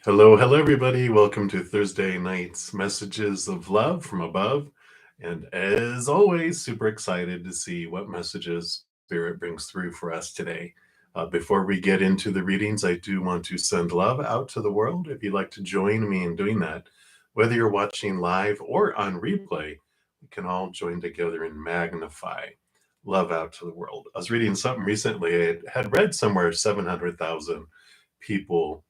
Hello, everybody. Welcome to Thursday night's Messages of Love from Above. And as always, super excited to see what messages Spirit brings through for us today. Before we get into the readings, I do want to send love out to the world. If you'd like to join me in doing that, whether you're watching live or on replay, we can all join together and magnify love out to the world. I was reading something recently. I had read somewhere 700,000 people,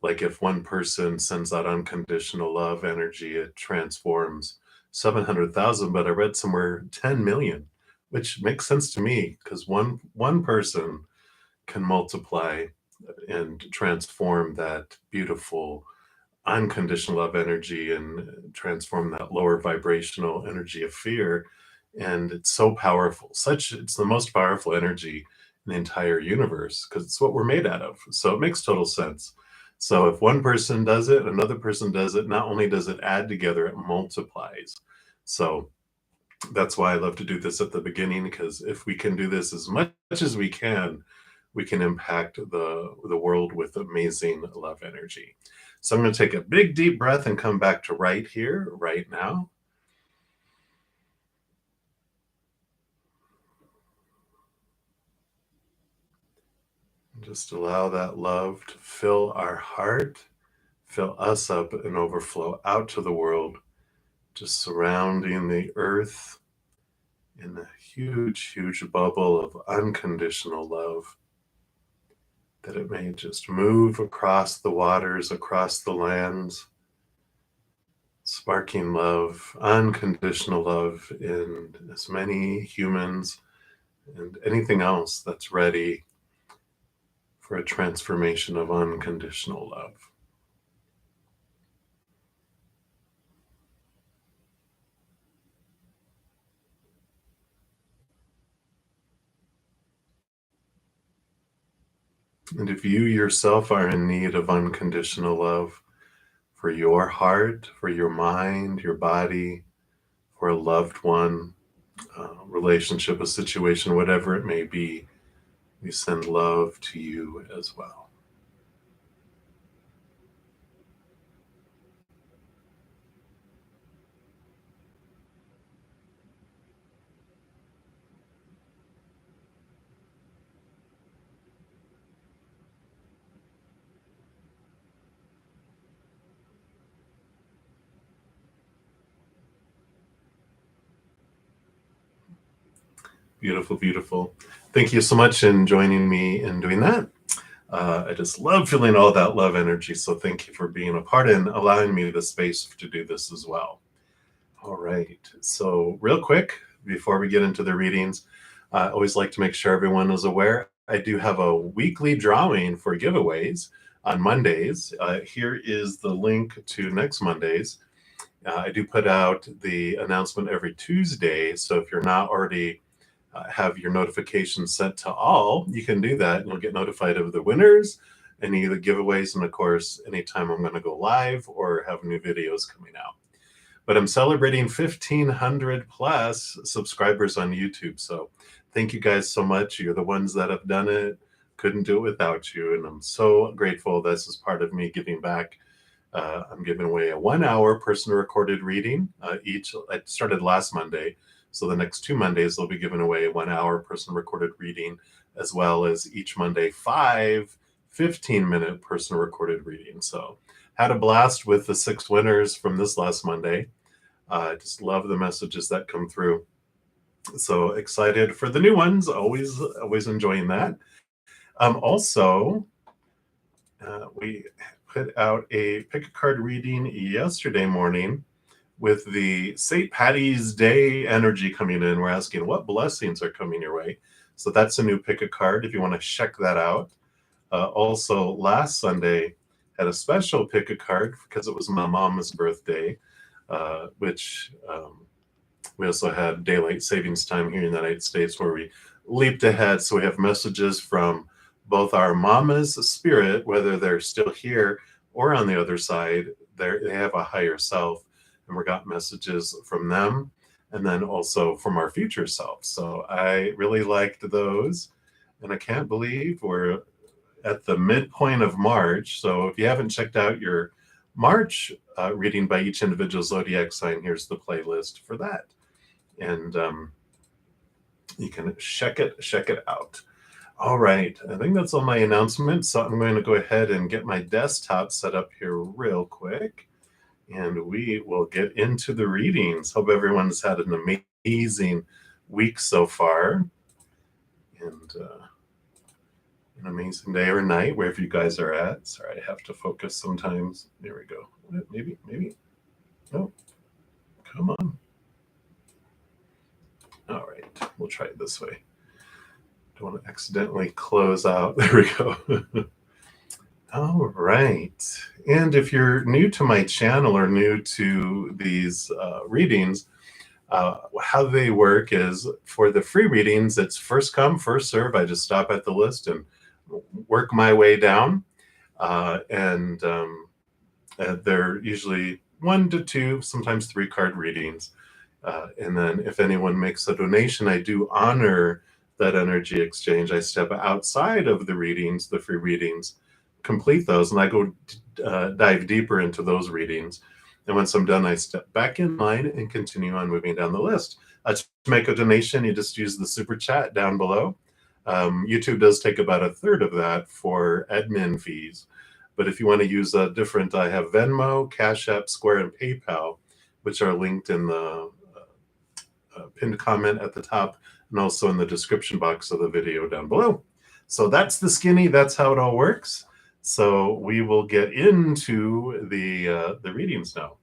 like if one person sends out unconditional love energy, it transforms 700,000. But I read somewhere 10 million, which makes sense to me because one person can multiply and transform that beautiful unconditional love energy and transform that lower vibrational energy of fear. And it's so powerful. It's the most powerful energy in the entire universe because it's what we're made out of. So it makes total sense. So if one person does it, another person does it, not only does it add together, it multiplies. So that's why I love to do this at the beginning, because if we can do this as much as we can impact the world with amazing love energy. So I'm going to take a big deep breath and come back to right here, right now. Just allow that love to fill our heart, fill us up and overflow out to the world, just surrounding the earth in a huge, huge bubble of unconditional love, that it may just move across the waters, across the lands, sparking love, unconditional love in as many humans and anything else that's ready for a transformation of unconditional love. And if you yourself are in need of unconditional love for your heart, for your mind, your body, for a loved one, relationship, a situation, whatever it may be, we send love to you as well. Beautiful, beautiful. Thank you so much in joining me in doing that. I just love feeling all that love energy. So thank you for being a part and allowing me the space to do this as well. All right. So real quick, before we get into the readings, I always like to make sure everyone is aware. I do have a weekly drawing for giveaways on Mondays. Here is the link to next Monday's. I do put out the announcement every Tuesday. So if you're not already have your notifications set to all, you can do that and you'll get notified of the winners, any of the giveaways, and of course, anytime I'm going to go live or have new videos coming out. But I'm celebrating 1,500 plus subscribers on YouTube. So thank you guys so much. You're the ones that have done it. Couldn't do it without you. And I'm so grateful. This is part of me giving back. I'm giving away a 1 hour person recorded reading each. I started last Monday. So the next 2 Mondays, they'll be giving away a 1 hour person recorded reading, as well as each Monday, 5 15-minute person recorded readings. So had a blast with the 6 winners from this last Monday. I just love the messages that come through. So excited for the new ones. Always enjoying that. Also, we put out a pick a card reading yesterday morning with the St. Patty's Day energy coming in. We're asking what blessings are coming your way. So that's a new pick a card if you want to check that out. Also, last Sunday had a special pick a card because it was my mom's birthday, which we also had daylight savings time here in the United States where we leaped ahead. So we have messages from both our mama's spirit, whether they're still here or on the other side, they have a higher self. And we got messages from them and then also from our future self. So I really liked those. And I can't believe we're at the midpoint of March. So if you haven't checked out your March reading by each individual zodiac sign, here's the playlist for that. And you can check it out. All right, I think that's all my announcements. So I'm going to go ahead and get my desktop set up here real quick, and we will get into the readings. Hope everyone's had an amazing week so far, and an amazing day or night, wherever you guys are at. Sorry, I have to focus sometimes. There we go. Maybe. No, come on. All right, we'll try it this way. Don't want to accidentally close out. There we go. All right. And if you're new to my channel or new to these readings, how they work is for the free readings, it's first come, first serve. I just stop at the list and work my way down. And they're usually 1 to 2, sometimes 3 card readings. And then if anyone makes a donation, I do honor that energy exchange. I step outside of the readings, the free readings, complete those, and I go dive deeper into those readings. And once I'm done, I step back in line and continue on moving down the list. To make a donation, you just use the super chat down below. YouTube does take about 1/3 of that for admin fees. But if you want to use a different, I have Venmo, CashApp, Square, and PayPal, which are linked in the pinned comment at the top and also in the description box of the video down below. So that's the skinny. That's how it all works. So we will get into the readings now.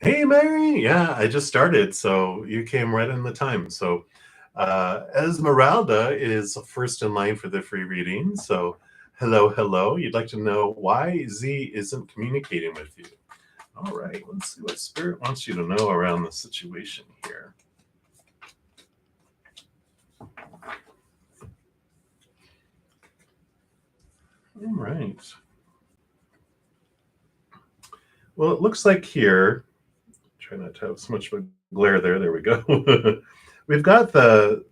Hey, Mary. Yeah, I just started, so you came right in the time. So Esmeralda is first in line for the free reading. So hello. You'd like to know why Z isn't communicating with you. All right, let's see what Spirit wants you to know around the situation here. All right. Well, it looks like here, try not to have so much of a glare there. There we go. We've got the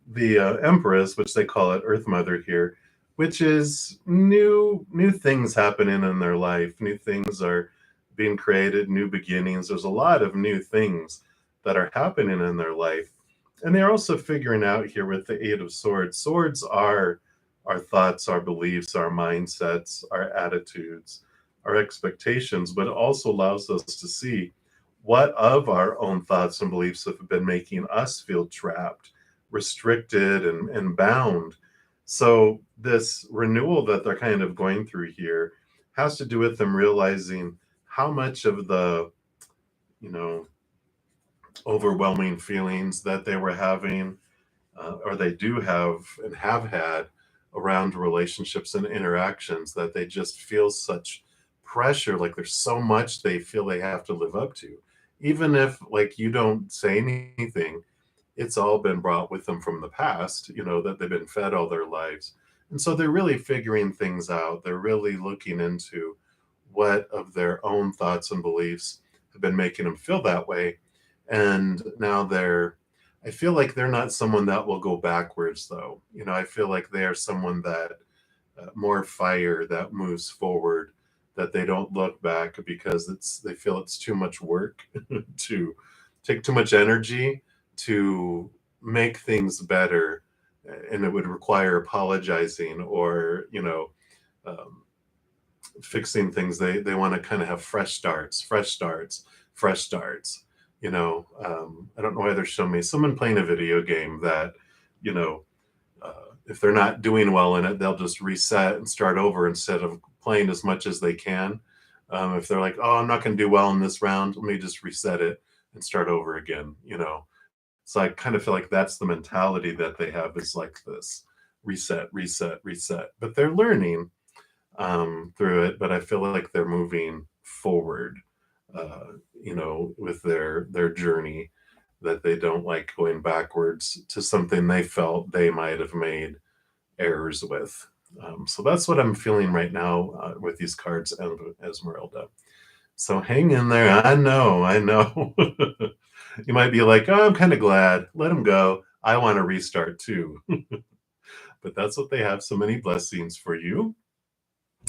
Empress, which they call it Earth Mother here, which is new things happening in their life. New things are being created, new beginnings. There's a lot of new things that are happening in their life. And they're also figuring out here with the Eight of Swords. Swords are our thoughts, our beliefs, our mindsets, our attitudes, our expectations, but it also allows us to see what of our own thoughts and beliefs have been making us feel trapped, restricted, and bound. So this renewal that they're kind of going through here has to do with them realizing how much of the, overwhelming feelings that they were having, or they do have and have had around relationships and interactions, that they just feel such pressure, like there's so much they feel they have to live up to. Even if like you don't say anything, it's all been brought with them from the past, that they've been fed all their lives. And so they're really figuring things out. They're really looking into what of their own thoughts and beliefs have been making them feel that way. And now I feel like they're not someone that will go backwards, though. I feel like they are someone that more fire, that moves forward, that they don't look back because they feel it's too much work to take too much energy to make things better. And it would require apologizing or, fixing things. They want to kind of have fresh starts. I don't know why they're showing me someone playing a video game that, if they're not doing well in it, they'll just reset and start over instead of playing as much as they can. If they're like, oh, I'm not going to do well in this round, let me just reset it and start over again, So I kind of feel like that's the mentality that they have, is like this reset. But they're learning through it, but I feel like they're moving forward, with their journey, that they don't like going backwards to something they felt they might have made errors with. So that's what I'm feeling right now with these cards and Esmeralda. So hang in there. I know. You might be like, oh, I'm kind of glad. Let them go. I want to restart too. but that's what they have. So many blessings for you.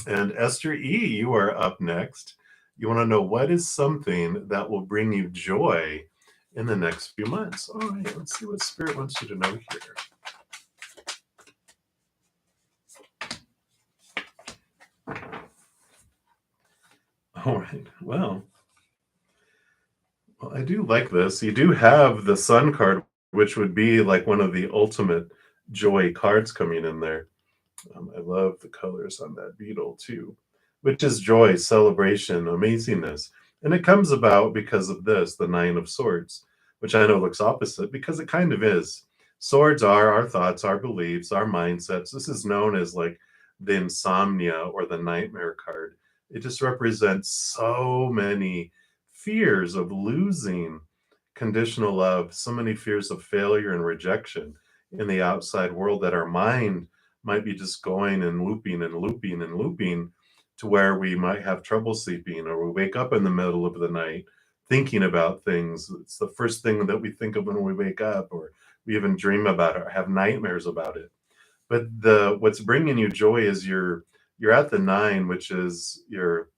And Esther E., you are up next. You want to know what is something that will bring you joy in the next few months. All right, let's see what Spirit wants you to know here. All right, well, I do like this. You do have the Sun card, which would be like one of the ultimate joy cards coming in there. I love the colors on that beetle too, which is joy, celebration, amazingness. And it comes about because of this, the Nine of Swords, which I know looks opposite because it kind of is. Swords are our thoughts, our beliefs, our mindsets. This is known as like the insomnia or the nightmare card. It just represents so many fears of losing conditional love, so many fears of failure and rejection in the outside world that our mind might be just going and looping and looping and looping to where we might have trouble sleeping, or we wake up in the middle of the night thinking about things. It's the first thing that we think of when we wake up, or we even dream about it or have nightmares about it. But the what's bringing you joy is you're at the nine, which is you're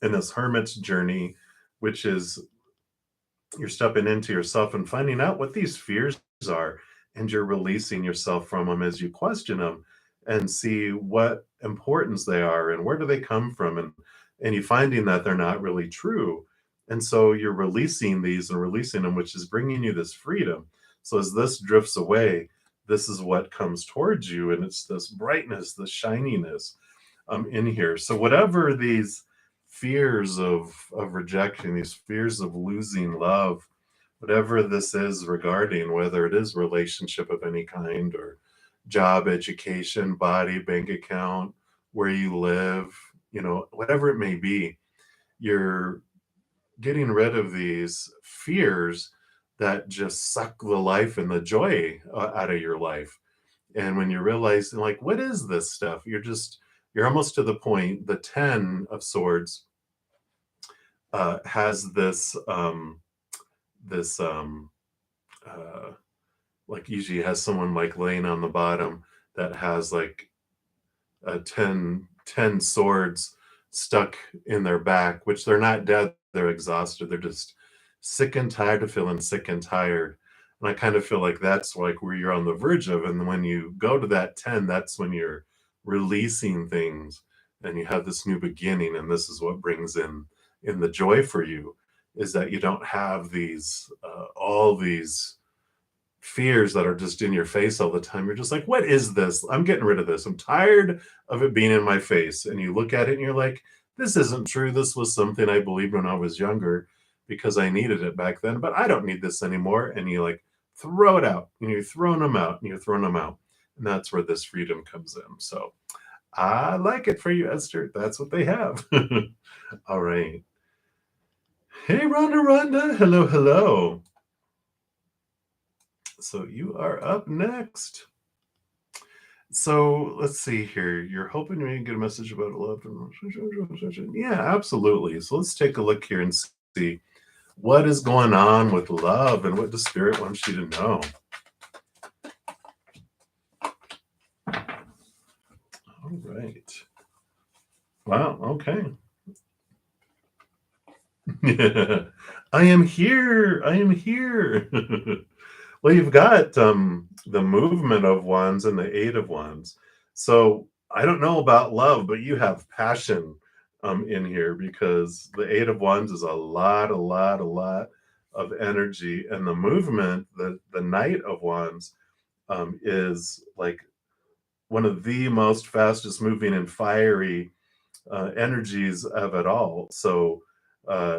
in this hermit's journey, which is you're stepping into yourself and finding out what these fears are, and you're releasing yourself from them as you question them and see what importance they are and where do they come from, and you finding that they're not really true. And so you're releasing these and releasing them, which is bringing you this freedom. So as this drifts away, this is what comes towards you, and it's this brightness, this shininess in here. So whatever these fears of rejection, these fears of losing love, whatever this is regarding, whether it is relationship of any kind or job, education, body, bank account, where you live, whatever it may be, you're getting rid of these fears that just suck the life and the joy out of your life. And when you realize, like, what is this stuff? You're almost to the point. The 10 of Swords has this like usually has someone like laying on the bottom that has like 10 swords stuck in their back, which they're not dead, they're exhausted, they're just sick and tired of feeling sick and tired. And I kind of feel like that's like where you're on the verge of. And when you go to that 10, that's when you're releasing things and you have this new beginning. And this is what brings in the joy for you, is that you don't have these all these fears that are just in your face all the time. You're just like, what is this? I'm getting rid of this. I'm tired of it being in my face. And you look at it and you're like, this isn't true. This was something I believed when I was younger because I needed it back then, but I don't need this anymore. And you like throw it out, and you're throwing them out, and you're throwing them out. And that's where this freedom comes in. So I like it for you, Esther. That's what they have. All right. Hey, Rhonda. Hello, hello. So you are up next. So let's see here. You're hoping we can get a message about love. Yeah, absolutely. So let's take a look here and see what is going on with love and what the Spirit wants you to know. All right. Wow. Okay. I am here. I am here. Well, you've got the movement of wands and the 8 of wands. So I don't know about love, but you have passion in here, because the 8 of wands is a lot of energy, and the movement, the Knight of wands, is like one of the most fastest moving and fiery energies of it all. So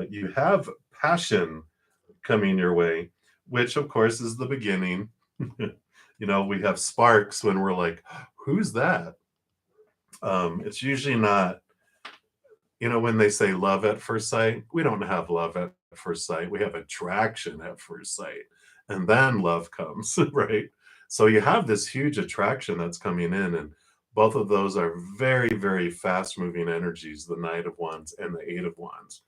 you have passion coming your way, which of course is the beginning. We have sparks when we're like, who's that? It's usually not, when they say love at first sight, we don't have love at first sight. We have attraction at first sight. And then love comes, right? So you have this huge attraction that's coming in. And both of those are very, very fast moving energies, the Knight of Wands and the 8 of Wands.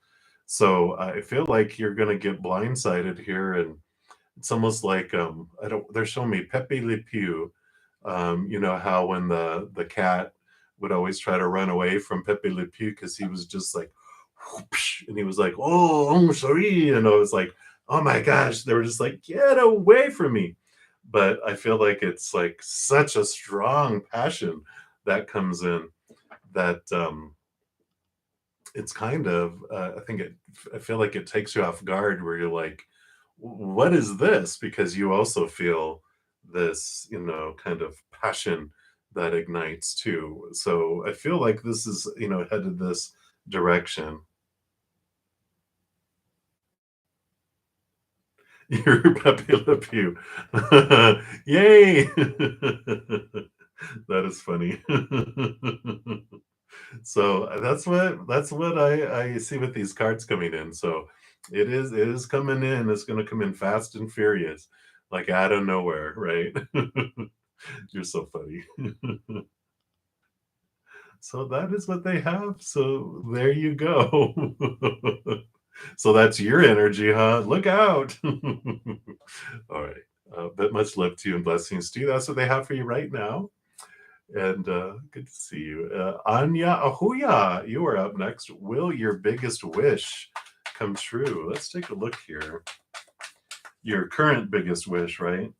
So I feel like you're going to get blindsided here. And it's almost like they're showing me Pepe Le Pew, You know how when the cat would always try to run away from Pepe Le Pew because he was just like, whoosh, and he was like, "Oh, I'm sorry," and I was like, "Oh my gosh!" They were just like, "Get away from me!" But I feel like it's like such a strong passion that comes in that it's kind of I feel like it takes you off guard where you're like, what is this? Because you also feel this, you know, kind of passion that ignites too. So I feel like this is, you know, headed this direction. You're Pepe Le Pew. Yay! That is funny. So that's what I see with these cards coming in. So it is coming in. It's going to come in fast and furious, like out of nowhere, right? You're so funny. So that is what they have. So there you go. So that's your energy, huh? Look out. All right. But much love to you and blessings to you. That's what they have for you right now. And good to see you. Anya Ahuya, you are up next. Will your biggest wish come true? Let's take a look here. Your current biggest wish, right?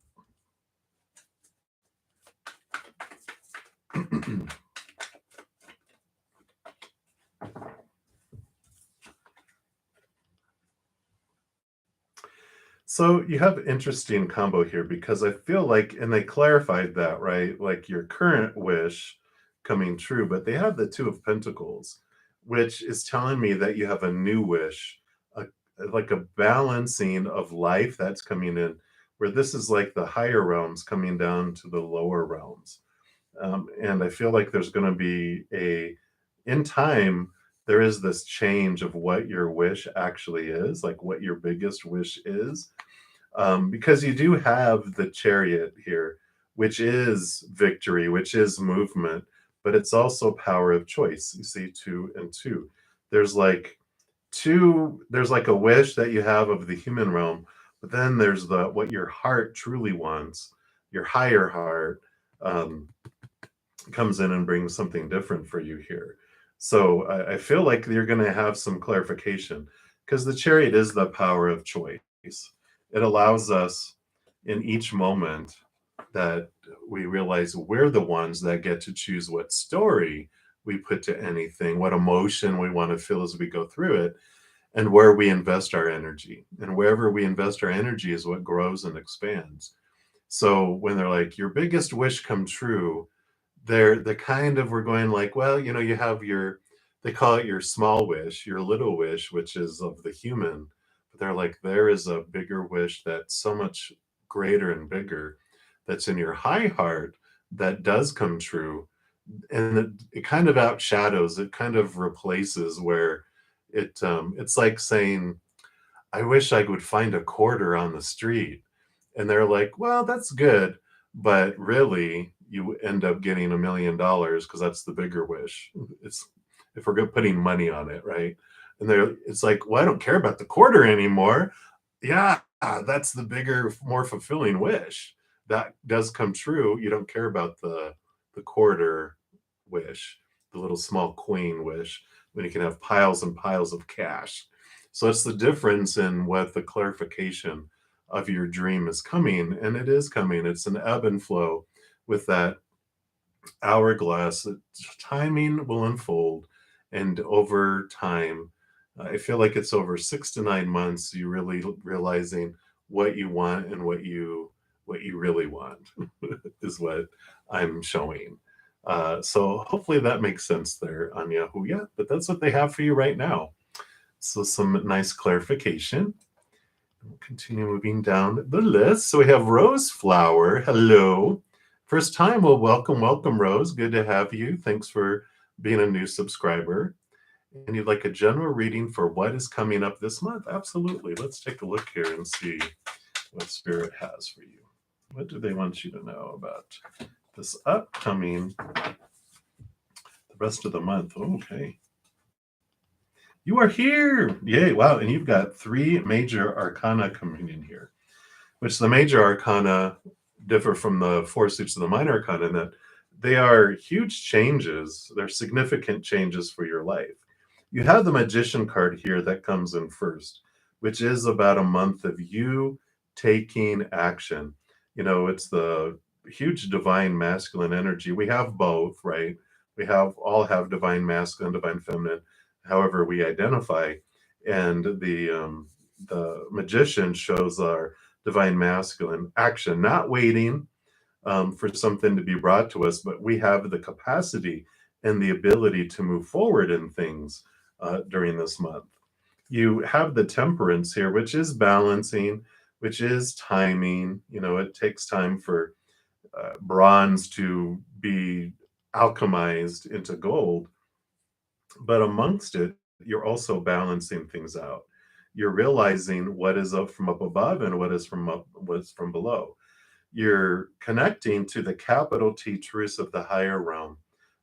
So you have interesting combo here because I feel like, and they clarified that, right? Like your current wish coming true, but they have the Two of Pentacles, which is telling me that you have a new wish, a, like a balancing of life that's coming in, where this is like the higher realms coming down to the lower realms. And I feel like there's going to be in time, there is this change of what your wish actually is, like what your biggest wish is, because you do have the Chariot here, which is victory, which is movement, but it's also power of choice. You see, two and two. There's like there's like a wish that you have of the human realm, but then there's the what your heart truly wants, your higher heart. Um, Comes in and brings something different for you here. So I feel like you're going to have some clarification because the Chariot is the power of choice. It allows us in each moment that we realize we're the ones that get to choose what story we put to anything, what emotion we want to feel as we go through it, and where we invest our energy. And wherever we invest our energy is what grows and expands. So when they're like, your biggest wish come true, they're kind of we're going like, well, you know, you have your they call it your small wish, your little wish, which is of the human, but they're like there is a bigger wish that's so much greater and bigger that's in your high heart that does come true. And it kind of outshadows, it kind of replaces where it's like saying, I wish I would find a quarter on the street. And they're like, well, that's good. But really, you end up getting $1 million because that's the bigger wish. It's if we're putting money on it, right? And it's like, well, I don't care about the quarter anymore. Yeah, that's the bigger, more fulfilling wish. That does come true. You don't care about the quarter wish, the little small queen wish, when you can have piles and piles of cash. So it's the difference in what the clarification of your dream is coming, and it is coming. It's an ebb and flow with that hourglass. Timing will unfold, and over time, I feel like it's over 6 to 9 months. You really realizing what you want and what you really want is what I'm showing. So hopefully that makes sense there, Anya. Yeah, but that's what they have for you right now. So some nice clarification. We'll continue moving down the list. So we have Rose Flower. Hello. First time. Well, welcome, welcome, Rose. Good to have you. Thanks for being a new subscriber. And you'd like a general reading for what is coming up this month? Absolutely. Let's take a look here and see what Spirit has for you. What do they want you to know about this upcoming, the rest of the month? Okay. You are here. Yay. Wow. And you've got 3 major arcana coming in here, which the major arcana differ from the four suits of the minor arcana in that they are huge changes. They're significant changes for your life. You have the magician card here that comes in first, which is about a month of you taking action. It's the huge divine masculine energy. We have both, right? We all have divine masculine, divine feminine, however we identify. And the magician shows our divine masculine action, not waiting for something to be brought to us, but we have the capacity and the ability to move forward in things during this month. You have the temperance here, which is balancing, which is timing. It takes time for bronze to be alchemized into gold, but amongst it, you're also balancing things out. You're realizing what is up from up above and what's from below. You're connecting to the capital T truths of the higher realm,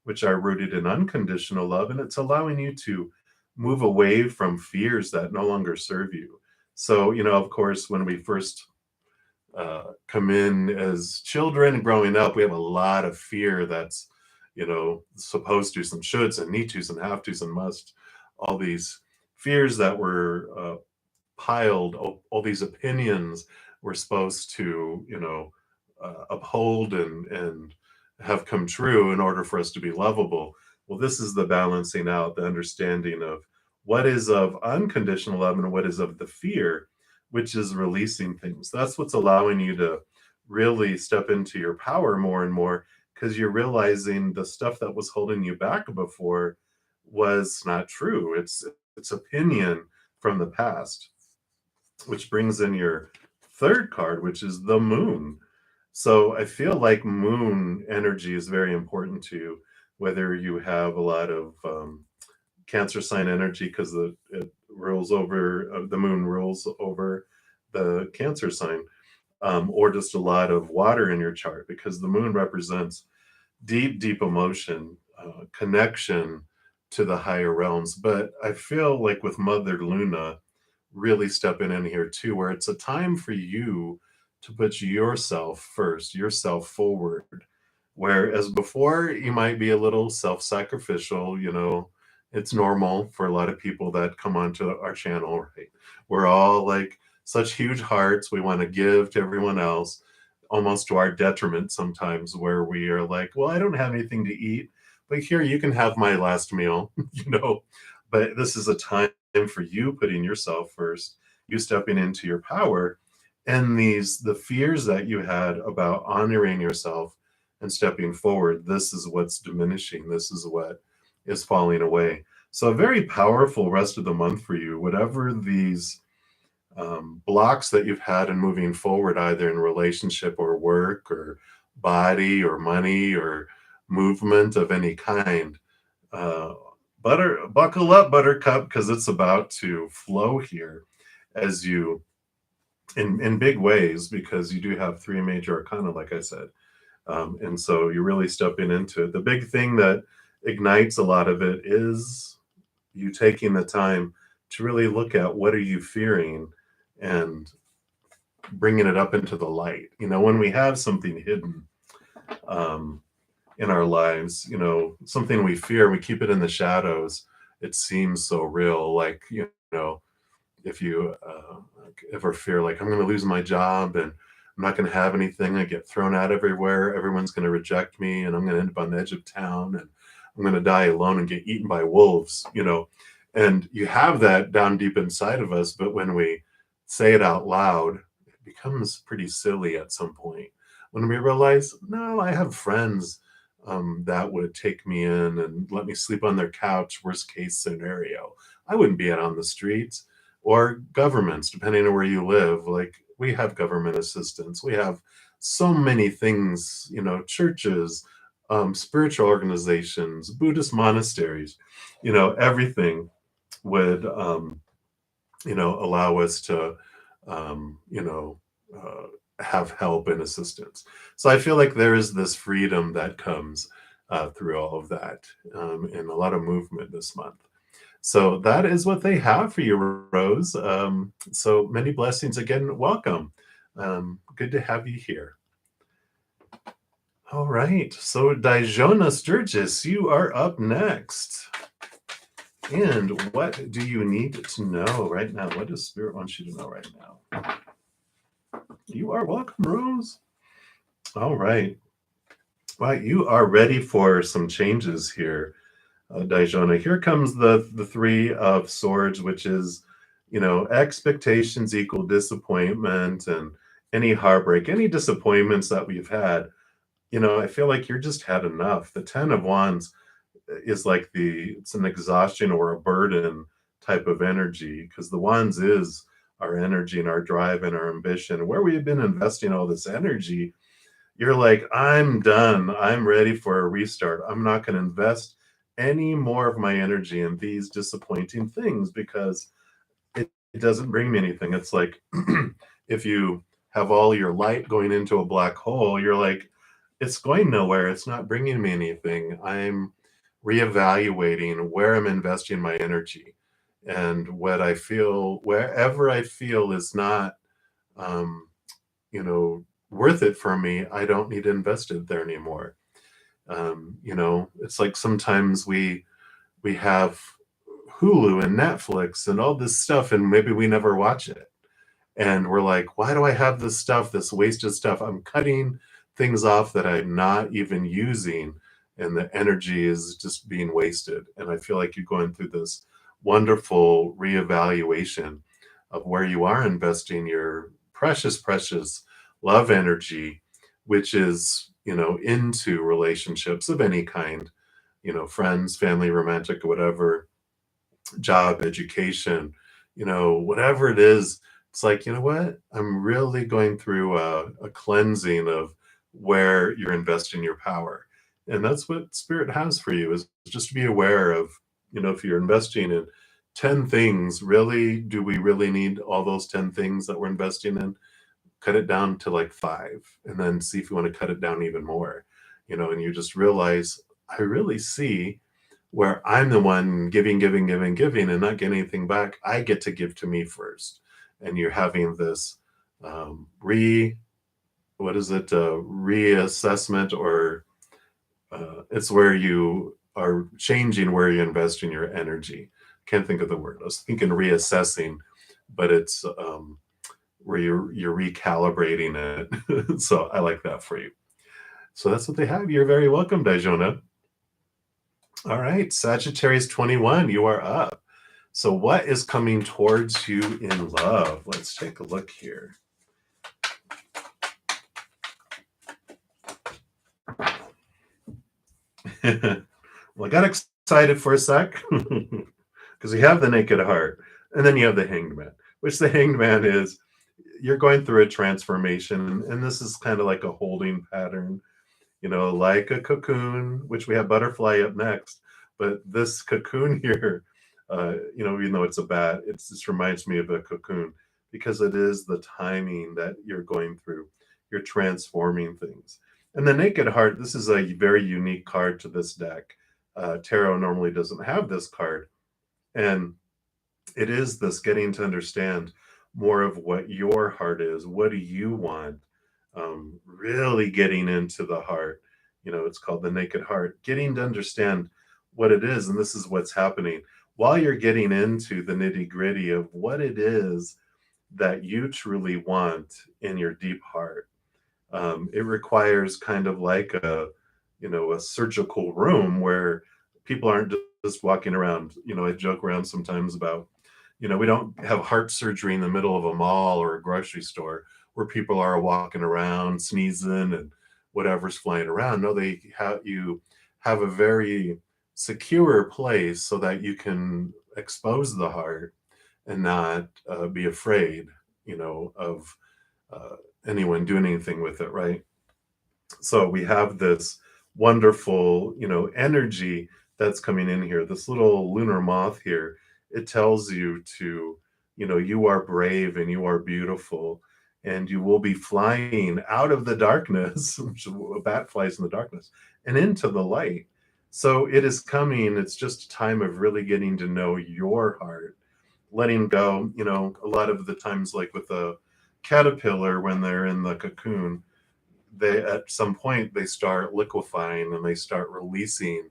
which are rooted in unconditional love, and it's allowing you to move away from fears that no longer serve you. So, of course, when we first come in as children growing up, we have a lot of fear that's, supposed to, some shoulds and need tos and have tos and must, all these fears that were piled, all these opinions we're supposed to, uphold and have come true in order for us to be lovable. Well, this is the balancing out, the understanding of what is of unconditional love and what is of the fear, which is releasing things. That's what's allowing you to really step into your power more and more, because you're realizing the stuff that was holding you back before was not true. It's opinion from the past, which brings in your third card, which is the moon. So I feel like moon energy is very important to you, whether you have a lot of Cancer sign energy, because it rules over, the moon rules over the Cancer sign, or just a lot of water in your chart, because the moon represents deep, deep emotion, connection to the higher realms. But I feel like with Mother Luna really stepping in here too, where it's a time for you to put yourself first, yourself forward. Whereas before, you might be a little self sacrificial, it's normal for a lot of people that come onto our channel, right? We're all like such huge hearts. We want to give to everyone else, almost to our detriment sometimes, where we are like, well, I don't have anything to eat, but here you can have my last meal, But this is a time for you putting yourself first, you stepping into your power, and the fears that you had about honoring yourself and stepping forward, this is what's diminishing. This is what is falling away. So a very powerful rest of the month for you, whatever these blocks that you've had in moving forward, either in relationship or work or body or money or movement of any kind. Uh, buckle up, Buttercup, because it's about to flow here as you, in big ways, because you do have three major arcana, like I said. And so you're really stepping into it. The big thing that ignites a lot of it is you taking the time to really look at what are you fearing and bringing it up into the light. When we have something hidden um, in our lives, something we fear, we keep it in the shadows. It seems so real. Like, if you ever fear, like, I'm going to lose my job and I'm not going to have anything, I get thrown out everywhere, everyone's going to reject me, and I'm going to end up on the edge of town, and I'm going to die alone and get eaten by wolves, and you have that down deep inside of us. But when we say it out loud, it becomes pretty silly at some point, when we realize, no, I have friends that would take me in and let me sleep on their couch, worst case scenario. I wouldn't be out on the streets. Or governments, depending on where you live. Like, we have government assistance. We have so many things, churches, spiritual organizations, Buddhist monasteries, everything would, allow us to, um, you know, uh, have help and assistance. So I feel like there is this freedom that comes through all of that, and a lot of movement this month. So that is what they have for you, Rose. So many blessings again. Welcome. Good to have you here. All right. So, Dijona Sturgis, you are up next. And what do you need to know right now? What does Spirit want you to know right now? You are welcome, Rose. All right. Well, you are ready for some changes here, Dijona. Here comes the Three of Swords, which is, expectations equal disappointment and any heartbreak, any disappointments that we've had. I feel like you're just had enough. The Ten of Wands is like it's an exhaustion or a burden type of energy, because the Wands is our energy and our drive and our ambition. Where we have been investing all this energy, you're like, I'm done. I'm ready for a restart. I'm not going to invest any more of my energy in these disappointing things because it doesn't bring me anything. It's like if you have all your light going into a black hole, you're like, it's going nowhere. It's not bringing me anything. I'm reevaluating where I'm investing my energy, and what I feel, wherever I feel is not, um, worth it for me, I don't need to invest it there anymore. It's like sometimes we have Hulu and Netflix and all this stuff, and maybe we never watch it. And we're like, why do I have this stuff, this wasted stuff? I'm cutting things off that I'm not even using, and the energy is just being wasted. And I feel like you're going through this wonderful reevaluation of where you are investing your precious, precious love energy, which is, into relationships of any kind, friends, family, romantic, whatever, job, education, whatever it is. It's like, you know what? I'm really going through a cleansing of where you're investing your power. And that's what Spirit has for you, is just to be aware of, if you're investing in 10 things, really, do we really need all those 10 things that we're investing in? Cut it down to like 5, and then see if you want to cut it down even more, and you just realize, I really see where I'm the one giving, giving, giving, giving, and not getting anything back. I get to give to me first. And you're having this what is it, reassessment, or it's where you are changing where you invest in your energy. Can't think of the word. I was thinking reassessing, but it's where you're recalibrating it. So I like that for you. So that's what they have. You're very welcome, Dijona. All right, Sagittarius 21, you are up. So what is coming towards you in love? Let's take a look here. Well, I got excited for a sec because you have the Naked Heart, and then you have the Hanged Man, which the Hanged Man is, you're going through a transformation, and this is kind of like a holding pattern, like a cocoon, which we have butterfly up next. But this cocoon here, even though it's a bat, it just reminds me of a cocoon, because it is the timing that you're going through. You're transforming things. And the Naked Heart, this is a very unique card to this deck. Tarot normally doesn't have this card. And it is this getting to understand more of what your heart is. What do you want? Really getting into the heart. It's called the Naked Heart. Getting to understand what it is. And this is what's happening while you're getting into the nitty gritty of what it is that you truly want in your deep heart. It requires kind of like a surgical room where people aren't just walking around. I joke around sometimes about, we don't have heart surgery in the middle of a mall or a grocery store where people are walking around sneezing and whatever's flying around. No, you have a very secure place so that you can expose the heart and not be afraid, of anyone doing anything with it, right? So we have this wonderful, energy that's coming in here. This little lunar moth here, it tells you to, you are brave and you are beautiful, and you will be flying out of the darkness. A bat flies in the darkness and into the light. So it is coming. It's just a time of really getting to know your heart, letting go. A lot of the times, like with a caterpillar, when they're in the cocoon, they at some point they start liquefying and they start releasing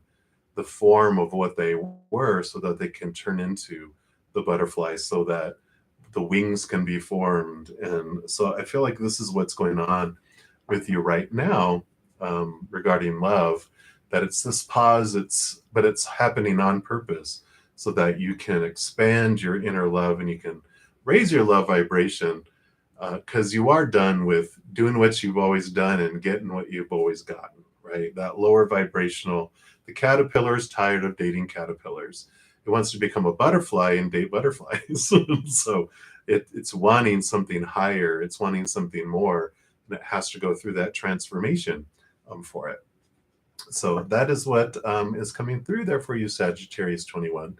the form of what they were so that they can turn into the butterfly, so that the wings can be formed. And so I feel like this is what's going on with you right now, regarding love, that it's this pause, but it's happening on purpose so that you can expand your inner love and you can raise your love vibration, because you are done with doing what you've always done and getting what you've always gotten, right? That lower vibrational, the caterpillar is tired of dating caterpillars. It wants to become a butterfly and date butterflies. So it's wanting something higher, it's wanting something more, and it has to go through that transformation for it. So that is what is coming through there for you, Sagittarius 21.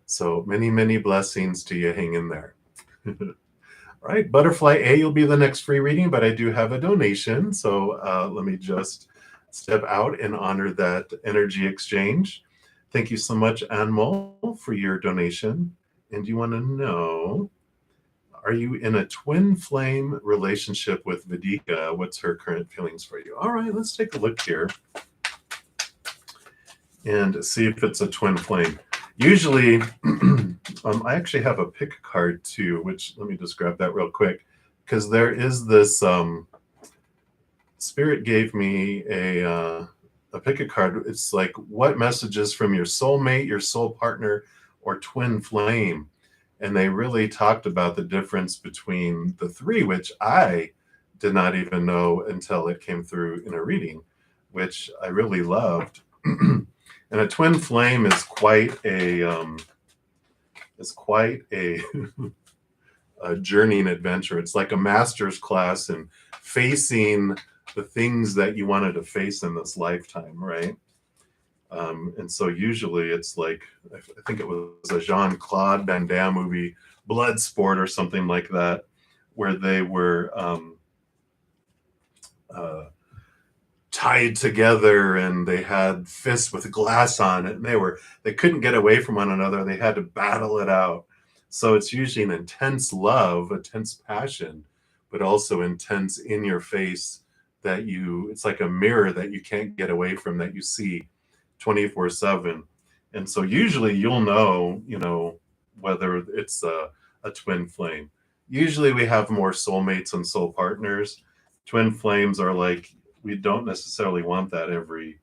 So many, many blessings to you. Hang in there. All right, Butterfly A, you'll be the next free reading, but I do have a donation. So let me just step out and honor that energy exchange. Thank you so much, Anmol, for your donation. And you want to know, are you in a twin flame relationship with Vedika? What's her current feelings for you? All right, let's take a look here and see if it's a twin flame. Usually, I actually have a pick card too, which let me just grab that real quick, because there is this, Spirit gave me a pick a card. It's like, what messages from your soulmate, your soul partner, or twin flame? And they really talked about the difference between the three, which I did not even know until it came through in a reading, which I really loved. And a twin flame is quite a a journeying adventure. It's like a master's class in facing the things that you wanted to face in this lifetime, right? And so usually it's like, I think it was a Jean-Claude Van Damme movie, Bloodsport or something like that, where they were tied together and they had fists with glass on it, and they couldn't get away from one another. They had to battle it out. So it's usually an intense love, intense passion, but also intense in your face, that it's like a mirror that you can't get away from, that you see 24/7. And so usually you'll know, whether it's a twin flame. Usually we have more soulmates and soul partners. Twin flames are like, we don't necessarily want that every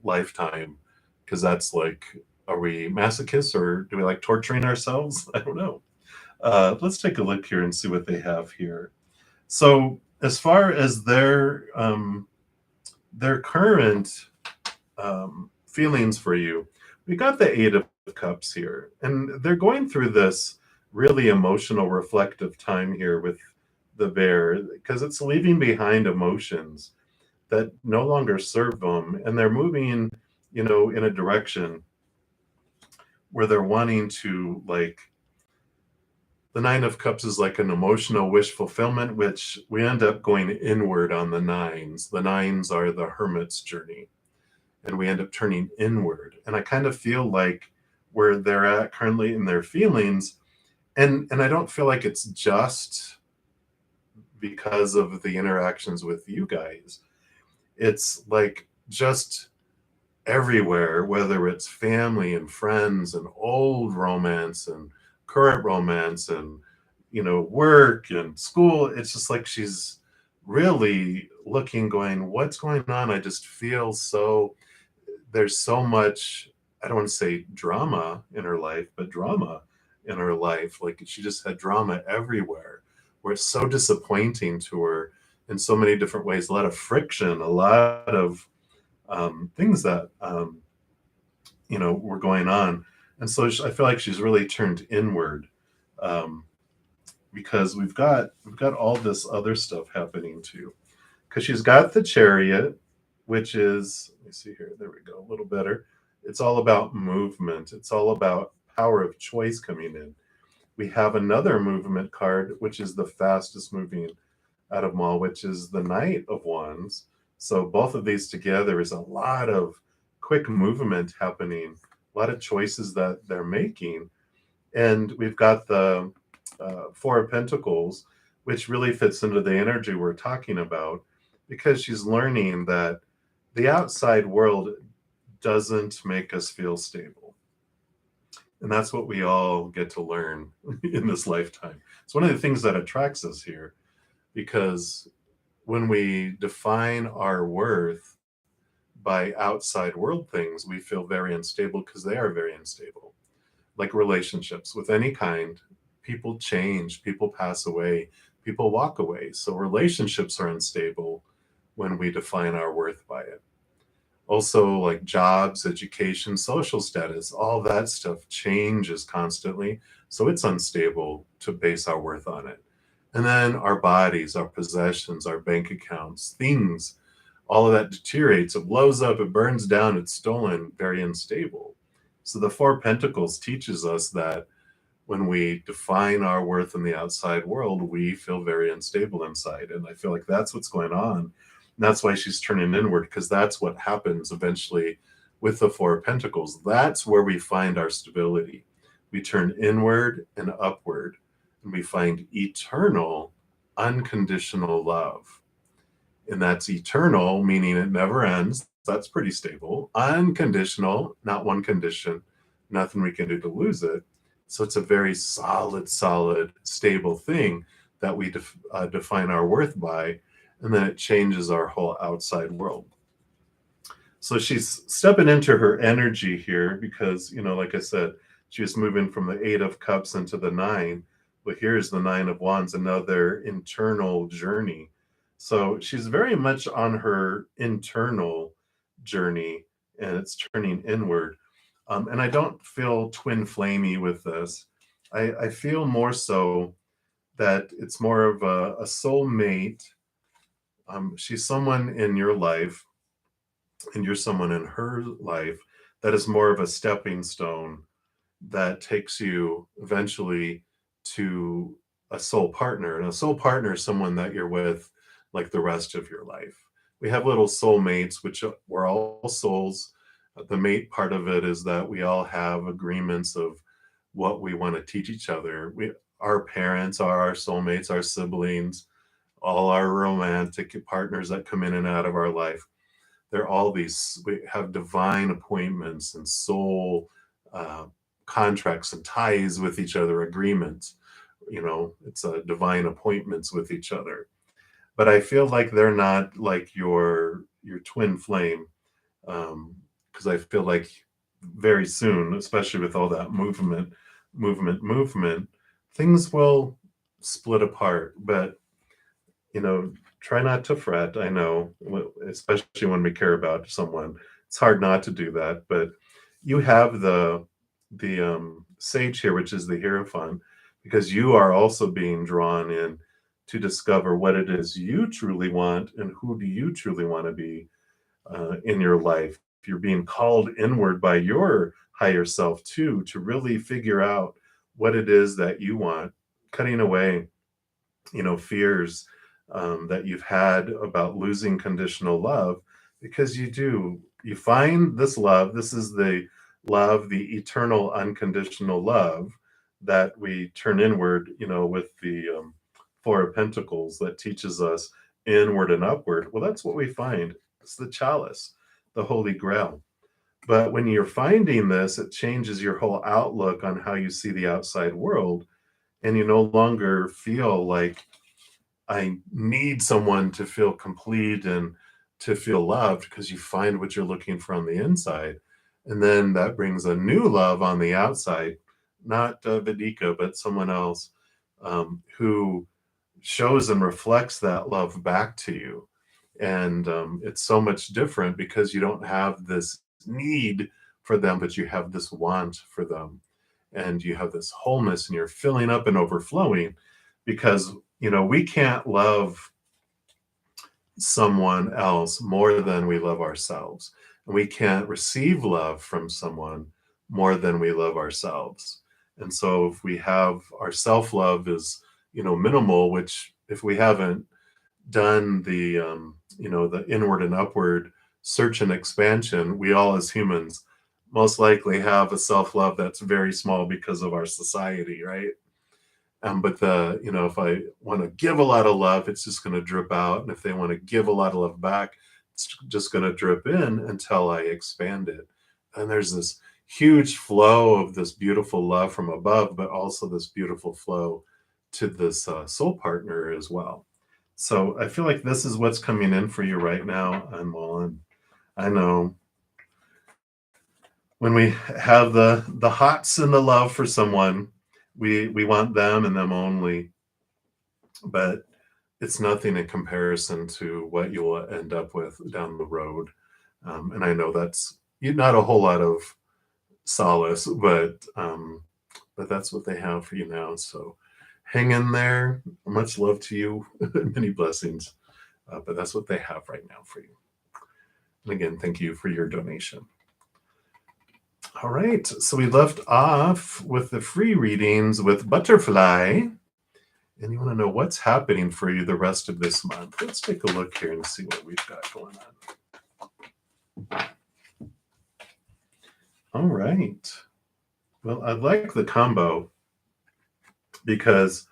lifetime, because that's like, are we masochists or do we like torturing ourselves? I don't know. Let's take a look here and see what they have here. So as far as their current feelings for you, we got the Eight of Cups here, and they're going through this really emotional, reflective time here with the bear, because it's leaving behind emotions that no longer serve them, and they're moving, in a direction where they're wanting to, like, the Nine of Cups is like an emotional wish fulfillment, which we end up going inward on the nines. The nines are the hermit's journey, and we end up turning inward. And I kind of feel like where they're at currently in their feelings, and I don't feel like it's just because of the interactions with you guys. It's like just everywhere, whether it's family and friends and old romance and current romance and, work and school. It's just like she's really looking, going, what's going on? I just feel there's so much, I don't want to say drama in her life, but drama in her life. Like, she just had drama everywhere, where it's so disappointing to her in so many different ways. A lot of friction, a lot of things that were going on. And so I feel like she's really turned inward, because we've got all this other stuff happening too. Because she's got the Chariot, which is, let me see here, there we go, a little better. It's all about movement. It's all about power of choice coming in. We have another movement card, which is the fastest moving out of them all, which is the Knight of Wands. So both of these together is a lot of quick movement happening, a lot of choices that they're making. And we've got the Four of Pentacles, which really fits into the energy we're talking about, because she's learning that the outside world doesn't make us feel stable. And that's what we all get to learn in this lifetime. It's one of the things that attracts us here, because when we define our worth by outside world things, we feel very unstable because they are very unstable. Like relationships with any kind, people change, people pass away, people walk away. So relationships are unstable when we define our worth by it. Also, like jobs, education, social status, all that stuff changes constantly. So it's unstable to base our worth on it. And then our bodies, our possessions, our bank accounts, things, all of that deteriorates. It blows up, it burns down, it's stolen, very unstable. So the Four of Pentacles teaches us that when we define our worth in the outside world, we feel very unstable inside. And I feel like that's what's going on. And that's why she's turning inward, because that's what happens eventually with the Four of Pentacles. That's where we find our stability. We turn inward and upward, and we find eternal, unconditional love. And that's eternal, meaning it never ends. That's pretty stable. Unconditional, not one condition, nothing we can do to lose it. So it's a very solid, stable thing that we define our worth by, and then it changes our whole outside world. So she's stepping into her energy here because, like I said, she was moving from the Eight of Cups into the Nine. But here's the Nine of Wands, another internal journey. So she's very much on her internal journey, and it's turning inward. And I don't feel twin flamey with this. I feel more so that it's more of a soulmate. She's someone in your life, and you're someone in her life that is more of a stepping stone that takes you eventually to a soul partner. And a soul partner is someone that you're with like the rest of your life. We have little soulmates, which we're all souls. The mate part of it is that we all have agreements of what we want to teach each other. Our parents are our soulmates, our siblings, all our romantic partners that come in and out of our life. They're all these, we have divine appointments and soul contracts and ties with each other, agreements. It's a divine appointments with each other. But I feel like they're not like your twin flame, because I feel like very soon, especially with all that movement, things will split apart. But try not to fret. I know, especially when we care about someone, it's hard not to do that. But you have the Sage here, which is the Hierophant, because you are also being drawn in to discover what it is you truly want and who do you truly want to be in your life. You're being called inward by your higher self too, to really figure out what it is that you want, cutting away, fears that you've had about losing conditional love, because you find this love. This is the love, the eternal unconditional love that we turn inward, with the Four of Pentacles that teaches us inward and upward. Well, that's what we find. It's the chalice, the Holy Grail. But when you're finding this, it changes your whole outlook on how you see the outside world. And you no longer feel like I need someone to feel complete and to feel loved, because you find what you're looking for on the inside. And then that brings a new love on the outside, not Vedika, but someone else who shows and reflects that love back to you. And it's so much different because you don't have this need for them, but you have this want for them. And you have this wholeness and you're filling up and overflowing, because, we can't love someone else more than we love ourselves. And we can't receive love from someone more than we love ourselves. And so if we have our self-love is, minimal, which if we haven't done the, the inward and upward search and expansion, we all as humans most likely have a self-love that's very small because of our society, right? But if I want to give a lot of love, it's just going to drip out. And if they want to give a lot of love back, it's just going to drip in until I expand it. And there's this huge flow of this beautiful love from above, but also this beautiful flow to this soul partner as well. So I feel like this is what's coming in for you right now, Anmol. And I know when we have the hots and the love for someone, we want them and them only, but it's nothing in comparison to what you will end up with down the road. And I know that's not a whole lot of solace, but that's what they have for you now. So hang in there. Much love to you. Many blessings. But that's what they have right now for you. And again, thank you for your donation. All right. So we left off with the free readings with Butterfly. And you want to know what's happening for you the rest of this month. Let's take a look here and see what we've got going on. All right. Well, I like the combo because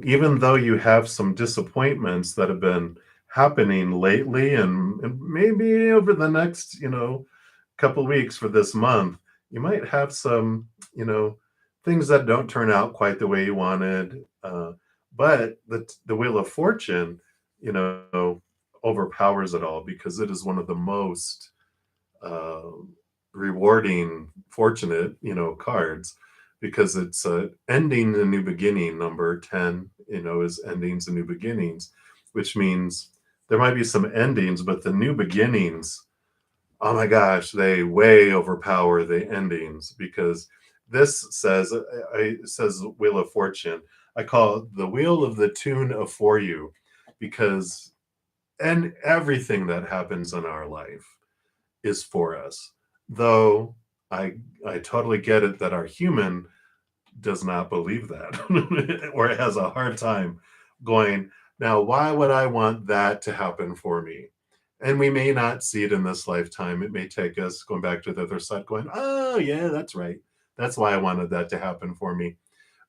even though you have some disappointments that have been happening lately and maybe over the next, couple weeks for this month, you might have some, things that don't turn out quite the way you wanted. But the Wheel of Fortune, overpowers it all because it is one of the most uh, rewarding, fortunate, cards because it's ending a new beginning. Number 10, is endings and new beginnings, which means there might be some endings, but the new beginnings, oh my gosh, they way overpower the endings because this says, it says Wheel of Fortune. I call it the Wheel of the Tune of For You because and everything that happens in our life is for us. Though I totally get it that our human does not believe that or has a hard time going, now, why would I want that to happen for me? And we may not see it in this lifetime. It may take us going back to the other side, going, oh, yeah, that's right. That's why I wanted that to happen for me.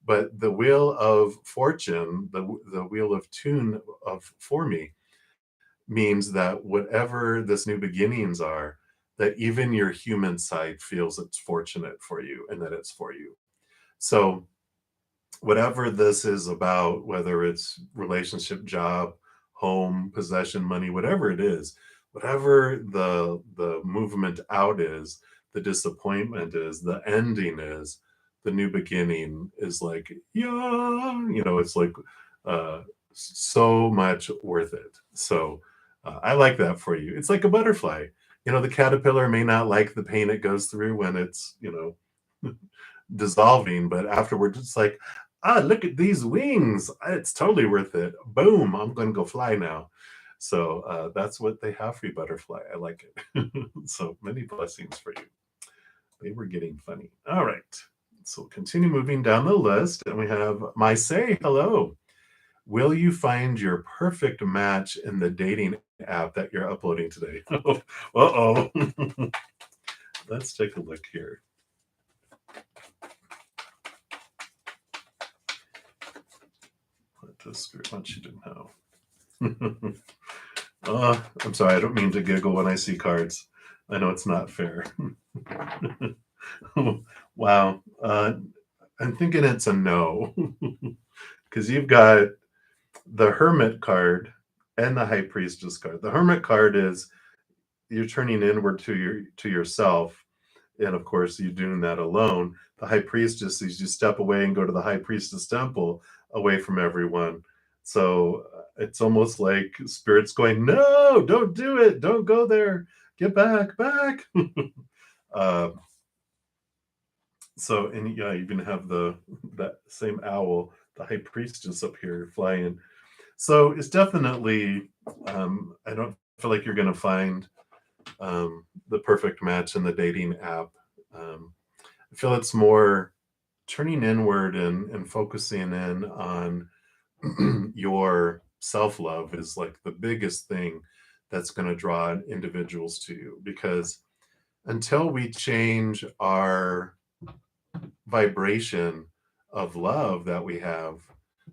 But the Wheel of Fortune, the Wheel of Tune of For Me, means that whatever this new beginnings are, that even your human side feels it's fortunate for you and that it's for you. So whatever this is about, whether it's relationship, job, home, possession, money, whatever it is, whatever the movement out is, the disappointment is, the ending is, the new beginning is like, yeah, it's like so much worth it. So I like that for you. It's like a butterfly. The caterpillar may not like the pain it goes through when it's, dissolving, but afterwards it's like, look at these wings. It's totally worth it. Boom, I'm going to go fly now. So that's what they have for you, butterfly. I like it. So many blessings for you. They were getting funny. All right. So continue moving down the list. And we have My Say Hello. Will you find your perfect match in the dating app that you're uploading today? Uh-oh. Let's take a look here. What does Spirit want you to know? I'm sorry, I don't mean to giggle when I see cards. I know it's not fair. Wow. I'm thinking it's a no. Because you've got the Hermit card and the High Priestess card. The Hermit card is you're turning inward to yourself, and of course you're doing that alone. The High Priestess is you step away and go to the High Priestess temple away from everyone. So it's almost like Spirit's going, no, don't do it, don't go there, get back. uh, so, and yeah, you even have that same owl, the High Priestess up here flying. So it's definitely, I don't feel like you're going to find the perfect match in the dating app. I feel it's more turning inward and focusing in on your self-love is like the biggest thing that's going to draw individuals to you, because until we change our vibration of love that we have,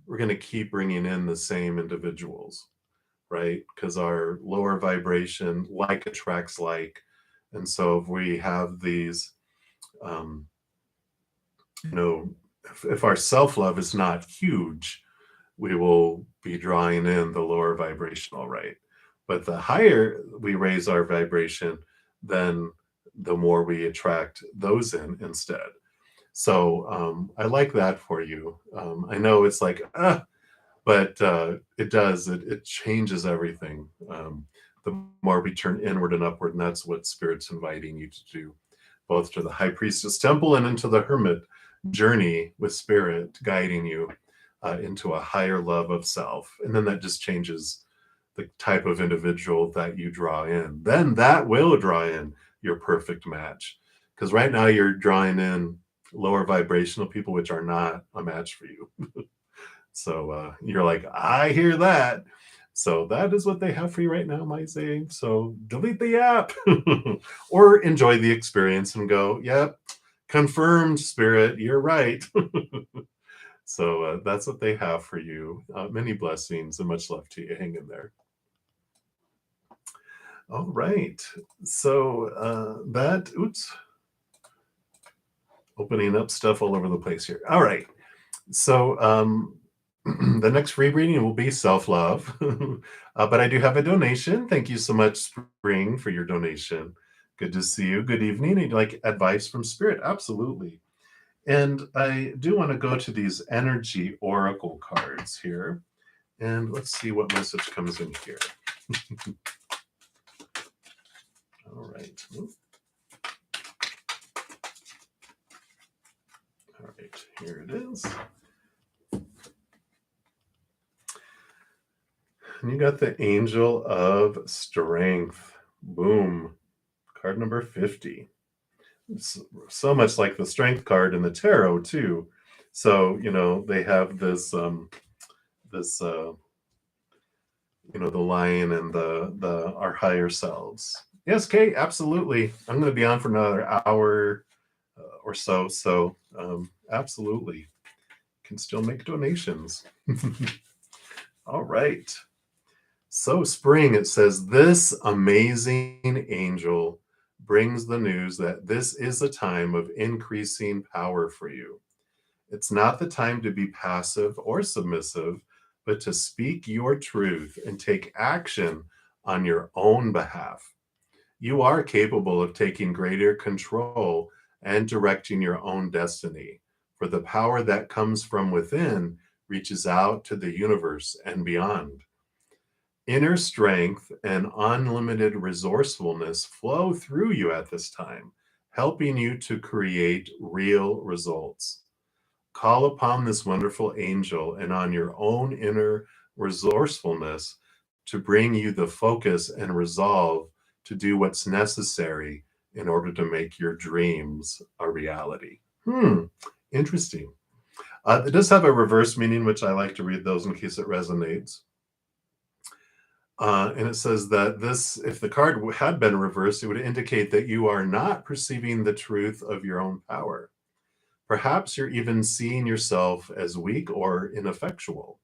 we're going to keep bringing in the same individuals, right? Because our lower vibration, like attracts like. And so if we have these, um, you know, if our self love is not huge, we will be drawing in the lower vibrational, right? But the higher we raise our vibration, then the more we attract those in instead. So I like that for you. I know it's like, but it does, it changes everything. The more we turn inward and upward, and that's what Spirit's inviting you to do, both to the High Priestess Temple and into the Hermit journey with Spirit guiding you into a higher love of self. And then that just changes the type of individual that you draw in. Then that will draw in your perfect match. Because right now you're drawing in lower vibrational people, which are not a match for you. So you're like, I hear that. So that is what they have for you right now, might say. So delete the app or enjoy the experience and go, yep, confirmed, Spirit, you're right. So that's what they have for you. Many blessings and much love to you. Hang in there. All right. So oops, opening up stuff all over the place here. All right. So the next free reading will be self-love. But I do have a donation. Thank you so much, Spring, for your donation. Good to see you. Good evening. You'd like advice from Spirit? Absolutely. And I do want to go to these energy oracle cards here. And let's see what message comes in here. All right. All right, here it is. And you got the Angel of Strength. Boom. Card number 50. It's so much like the Strength card in the tarot, too. So, they have this, the lion and our higher selves. Yes, Kate, absolutely. I'm going to be on for another hour or so. So, absolutely. Can still make donations. All right. So, Spring, it says, this amazing angel brings the news that this is a time of increasing power for you. It's not the time to be passive or submissive, but to speak your truth and take action on your own behalf. You are capable of taking greater control and directing your own destiny, for the power that comes from within reaches out to the universe and beyond. Inner strength and unlimited resourcefulness flow through you at this time, helping you to create real results. Call upon this wonderful angel and on your own inner resourcefulness to bring you the focus and resolve to do what's necessary in order to make your dreams a reality. Interesting. It does have a reverse meaning, which I like to read those in case it resonates. And it says that if the card had been reversed, it would indicate that you are not perceiving the truth of your own power. Perhaps you're even seeing yourself as weak or ineffectual.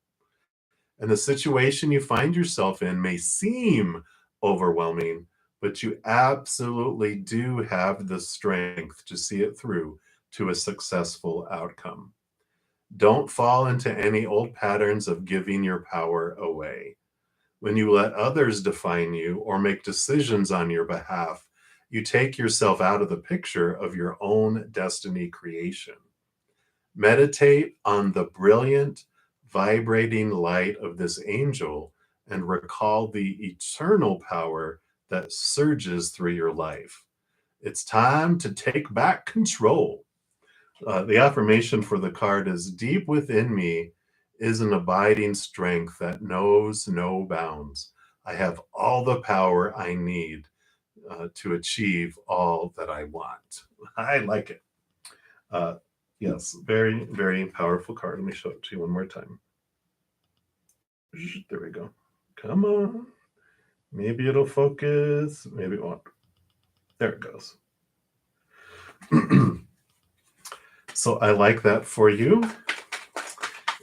And the situation you find yourself in may seem overwhelming, but you absolutely do have the strength to see it through to a successful outcome. Don't fall into any old patterns of giving your power away. When you let others define you or make decisions on your behalf, you take yourself out of the picture of your own destiny creation. Meditate on the brilliant, vibrating light of this angel and recall the eternal power that surges through your life. It's time to take back control. The affirmation for the card is, deep within me is an abiding strength that knows no bounds. I have all the power I need to achieve all that I want. I like it. Yes, very, very powerful card. Let me show it to you one more time. There we go. Come on. Maybe it'll focus. Maybe it won't. There it goes. So I like that for you.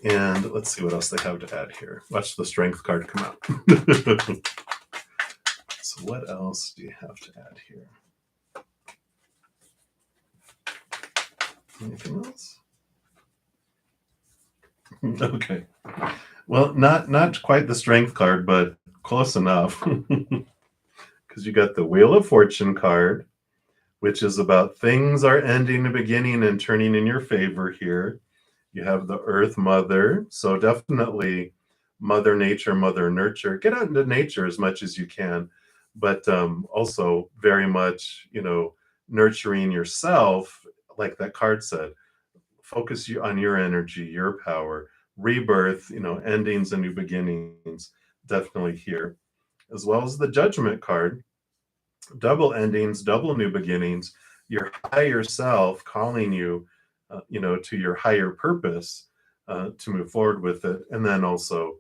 And let's see what else they have to add here. Watch the strength card come out. So what else do you have to add here? Anything else? Okay. Well, not quite the strength card, but close enough. Because you got the Wheel of Fortune card, which is about things are ending and beginning and turning in your favor here. You have the Earth Mother, so definitely Mother Nature, Mother Nurture. Get out into nature as much as you can, but also very much, nurturing yourself, like that card said. Focus you on your energy, your power, rebirth, endings and new beginnings, definitely here, as well as the Judgment card, double endings, double new beginnings, your higher self calling you, to your higher purpose, to move forward with it. And then also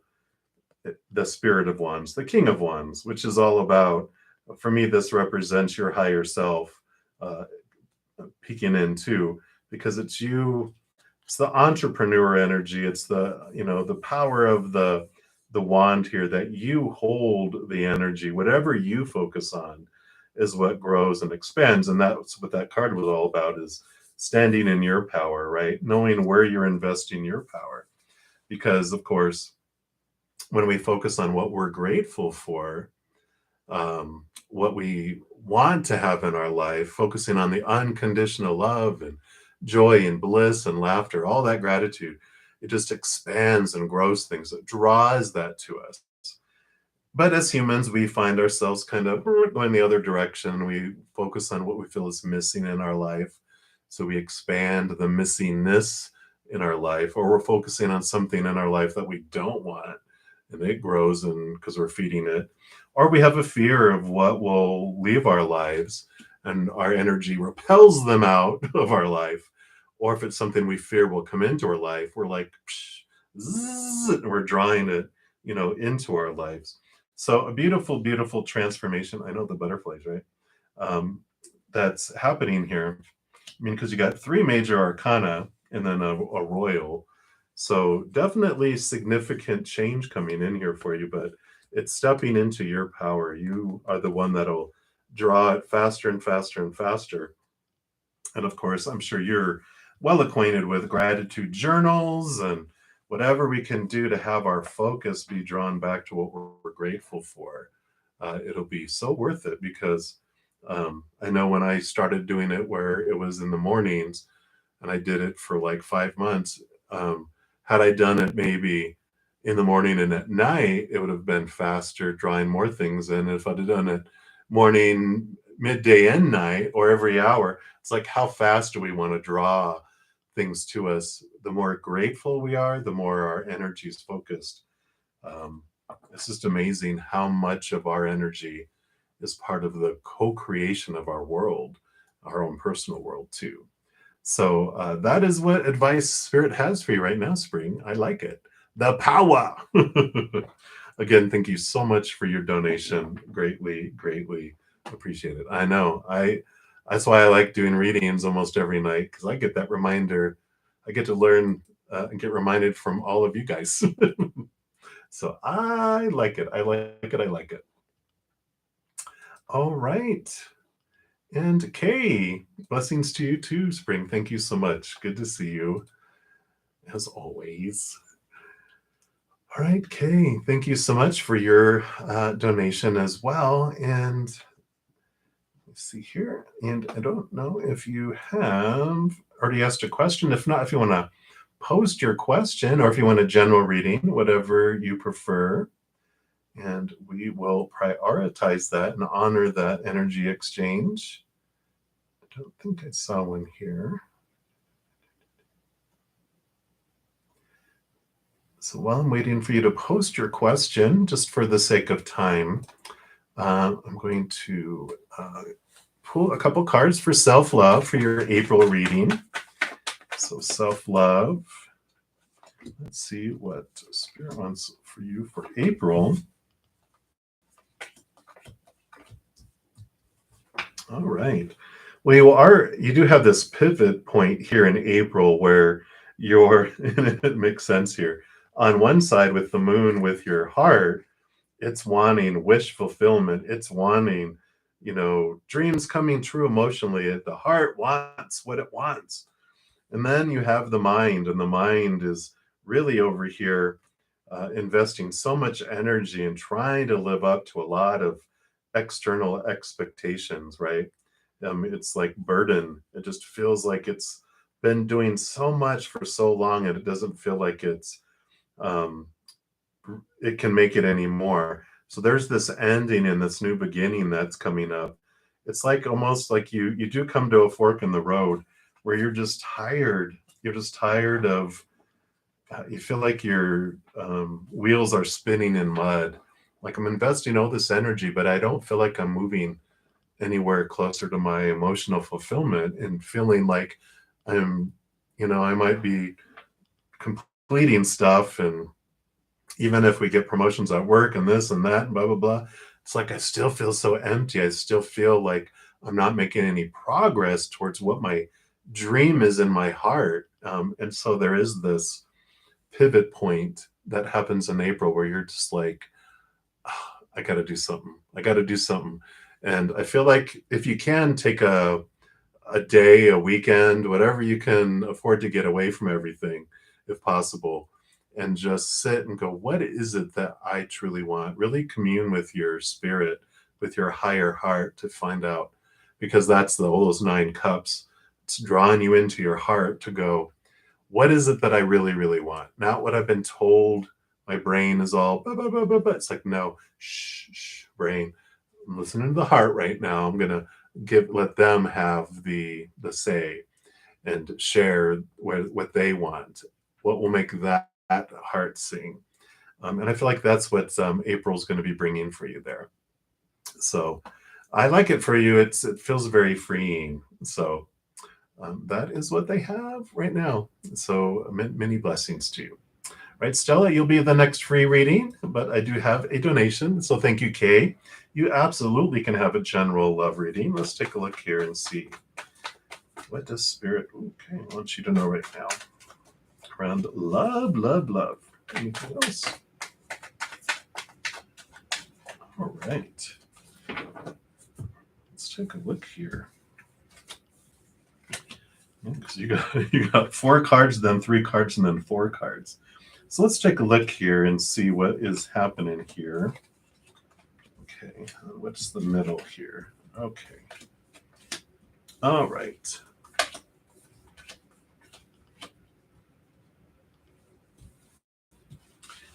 the Spirit of Wands, the King of Wands, which is all about, for me, this represents your higher self uh, peeking in too, because it's you. It's the entrepreneur energy. It's the power of the wand here, that you hold the energy. Whatever you focus on is what grows and expands. And that's what that card was all about, is standing in your power, right? Knowing where you're investing your power. Because of course, when we focus on what we're grateful for, what we want to have in our life, focusing on the unconditional love and joy and bliss and laughter, all that gratitude, it just expands and grows things. It draws that to us. But as humans, we find ourselves kind of going the other direction. We focus on what we feel is missing in our life. So we expand the missingness in our life, or we're focusing on something in our life that we don't want, and it grows, and because we're feeding it. Or we have a fear of what will leave our lives, and our energy repels them out of our life. Or if it's something we fear will come into our life, we're like, psh, zzz, and we're drawing it, into our lives. So a beautiful, beautiful transformation. I know the butterflies, right? That's happening here. I mean, because you got three major arcana and then a royal. So definitely significant change coming in here for you, but it's stepping into your power. You are the one that'll draw it faster and faster and faster. And of course, I'm sure you're well acquainted with gratitude journals and whatever we can do to have our focus be drawn back to what we're grateful for. It'll be so worth it, because I know when I started doing it, where it was in the mornings, and I did it for like 5 months. Had I done it maybe in the morning and at night, it would have been faster, drawing more things in. If I'd have done it morning, midday, and night, or every hour, it's like, how fast do we want to draw things to us? The more grateful we are, the more our energy is focused. Um, it's just amazing how much of our energy is part of the co-creation of our world, our own personal world too. So that is what advice Spirit has for you right now, Spring. I like it. The power. Again, thank you so much for your donation. Greatly, greatly appreciate it. I know. That's why I like doing readings almost every night, because I get that reminder. I get to learn and get reminded from all of you guys. So I like it. I like it. I like it. All right. And Kay, blessings to you too, Spring. Thank you so much. Good to see you, as always. All right, Kay, thank you so much for your donation as well. And let's see here. And I don't know if you have already asked a question. If not, if you want to post your question, or if you want a general reading, whatever you prefer. And we will prioritize that and honor that energy exchange. I don't think I saw one here. So while I'm waiting for you to post your question, just for the sake of time, I'm going to pull a couple cards for self-love for your April reading. So self-love. Let's see what Spirit wants for you for April. All right. Well, you do have this pivot point here in April where you're, and it makes sense here. On one side with the moon with your heart, it's wanting wish fulfillment. It's wanting, dreams coming true emotionally. The heart wants what it wants. And then you have the mind, and the mind is really over here investing so much energy and trying to live up to a lot of external expectations, right? It's like burden. It just feels like it's been doing so much for so long, and it doesn't feel like um, it can make it anymore. So there's this ending and this new beginning that's coming up. It's like almost like you do come to a fork in the road where you're just tired. You're just tired of. You feel like your wheels are spinning in mud. Like I'm investing all this energy, but I don't feel like I'm moving anywhere closer to my emotional fulfillment, and feeling like I'm, I might be completing stuff, and even if we get promotions at work and this and that and blah blah blah, it's like I still feel so empty. I still feel like I'm not making any progress towards what my dream is in my heart. And so there is this pivot point that happens in April where you're just like, "Ah, I got to do something. I got to do something." And I feel like if you can take a day, a weekend, whatever you can afford to get away from everything, if possible, and just sit and go, what is it that I truly want? Really commune with your spirit, with your higher heart to find out, because that's all those 9 cups. It's drawing you into your heart to go, what is it that I really, really want? Not what I've been told. My brain is all, bah, bah, bah, bah, bah. It's like, no, shh, shh, brain. I'm listening to the heart right now. I'm gonna let them have the say and share what they want, what will make that heart sing. And I feel like that's what April's going to be bringing for you there. So I like it for you. It feels very freeing. So that is what they have right now. So many blessings to you. Right, Stella, you'll be the next free reading, but I do have a donation. So thank you, Kay. You absolutely can have a general love reading. Let's take a look here and see. What does Spirit, okay, I want you to know right now around love, love, love. Anything else? All right. Let's take a look here. Because you got 4 cards, then 3 cards, and then 4 cards. So let's take a look here and see what is happening here. Okay, what's the middle here? Okay. All right.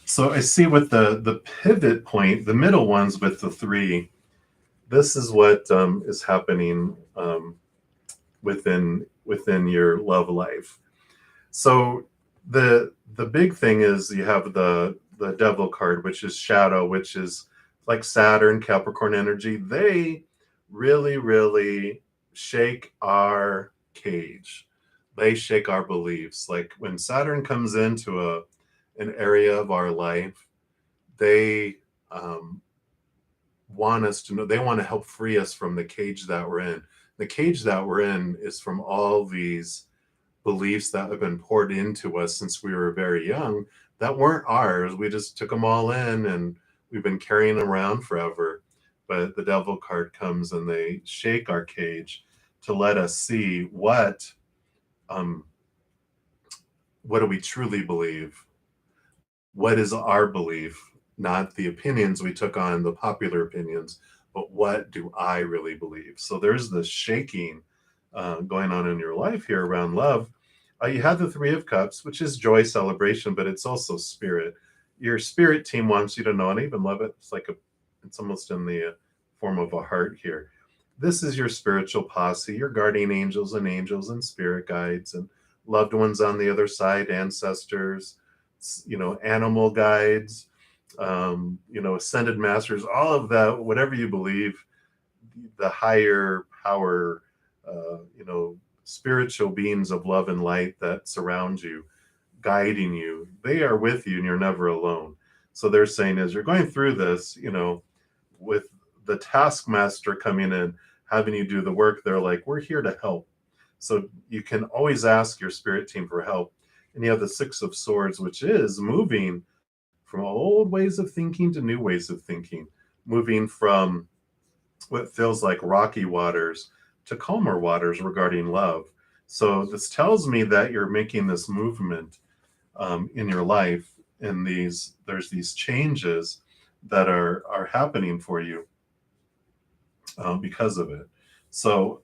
So I see with the pivot point, the middle ones with the 3, this is what is happening within your love life. So the big thing is you have the devil card, which is shadow, which is like Saturn, Capricorn energy. They really, really shake our cage. They shake our beliefs. Like when Saturn comes into an area of our life, they want us to know, they want to help free us from the cage that we're in. The cage that we're in is from all these beliefs that have been poured into us since we were very young that weren't ours. We just took them all in and we've been carrying them around forever. But the devil card comes and they shake our cage to let us see um, what do we truly believe? What is our belief? Not the opinions we took on, the popular opinions, but what do I really believe? So there's this shaking going on in your life here around love. You have the 3 of Cups, which is joy, celebration, but it's also spirit. Your spirit team wants you to know, and I even love it. It's almost in the form of a heart here. This is your spiritual posse, your guardian angels and spirit guides and loved ones on the other side, ancestors, animal guides, ascended masters, all of that, whatever you believe, the higher power, spiritual beings of love and light that surround you, guiding you, they are with you and you're never alone. So they're saying as you're going through this, with the taskmaster coming in, having you do the work. They're like, we're here to help. So you can always ask your spirit team for help. And you have the Six of Swords, which is moving from old ways of thinking to new ways of thinking, moving from what feels like rocky waters to calmer waters regarding love. So this tells me that you're making this movement in your life, and there's these changes that are happening for you because of it. So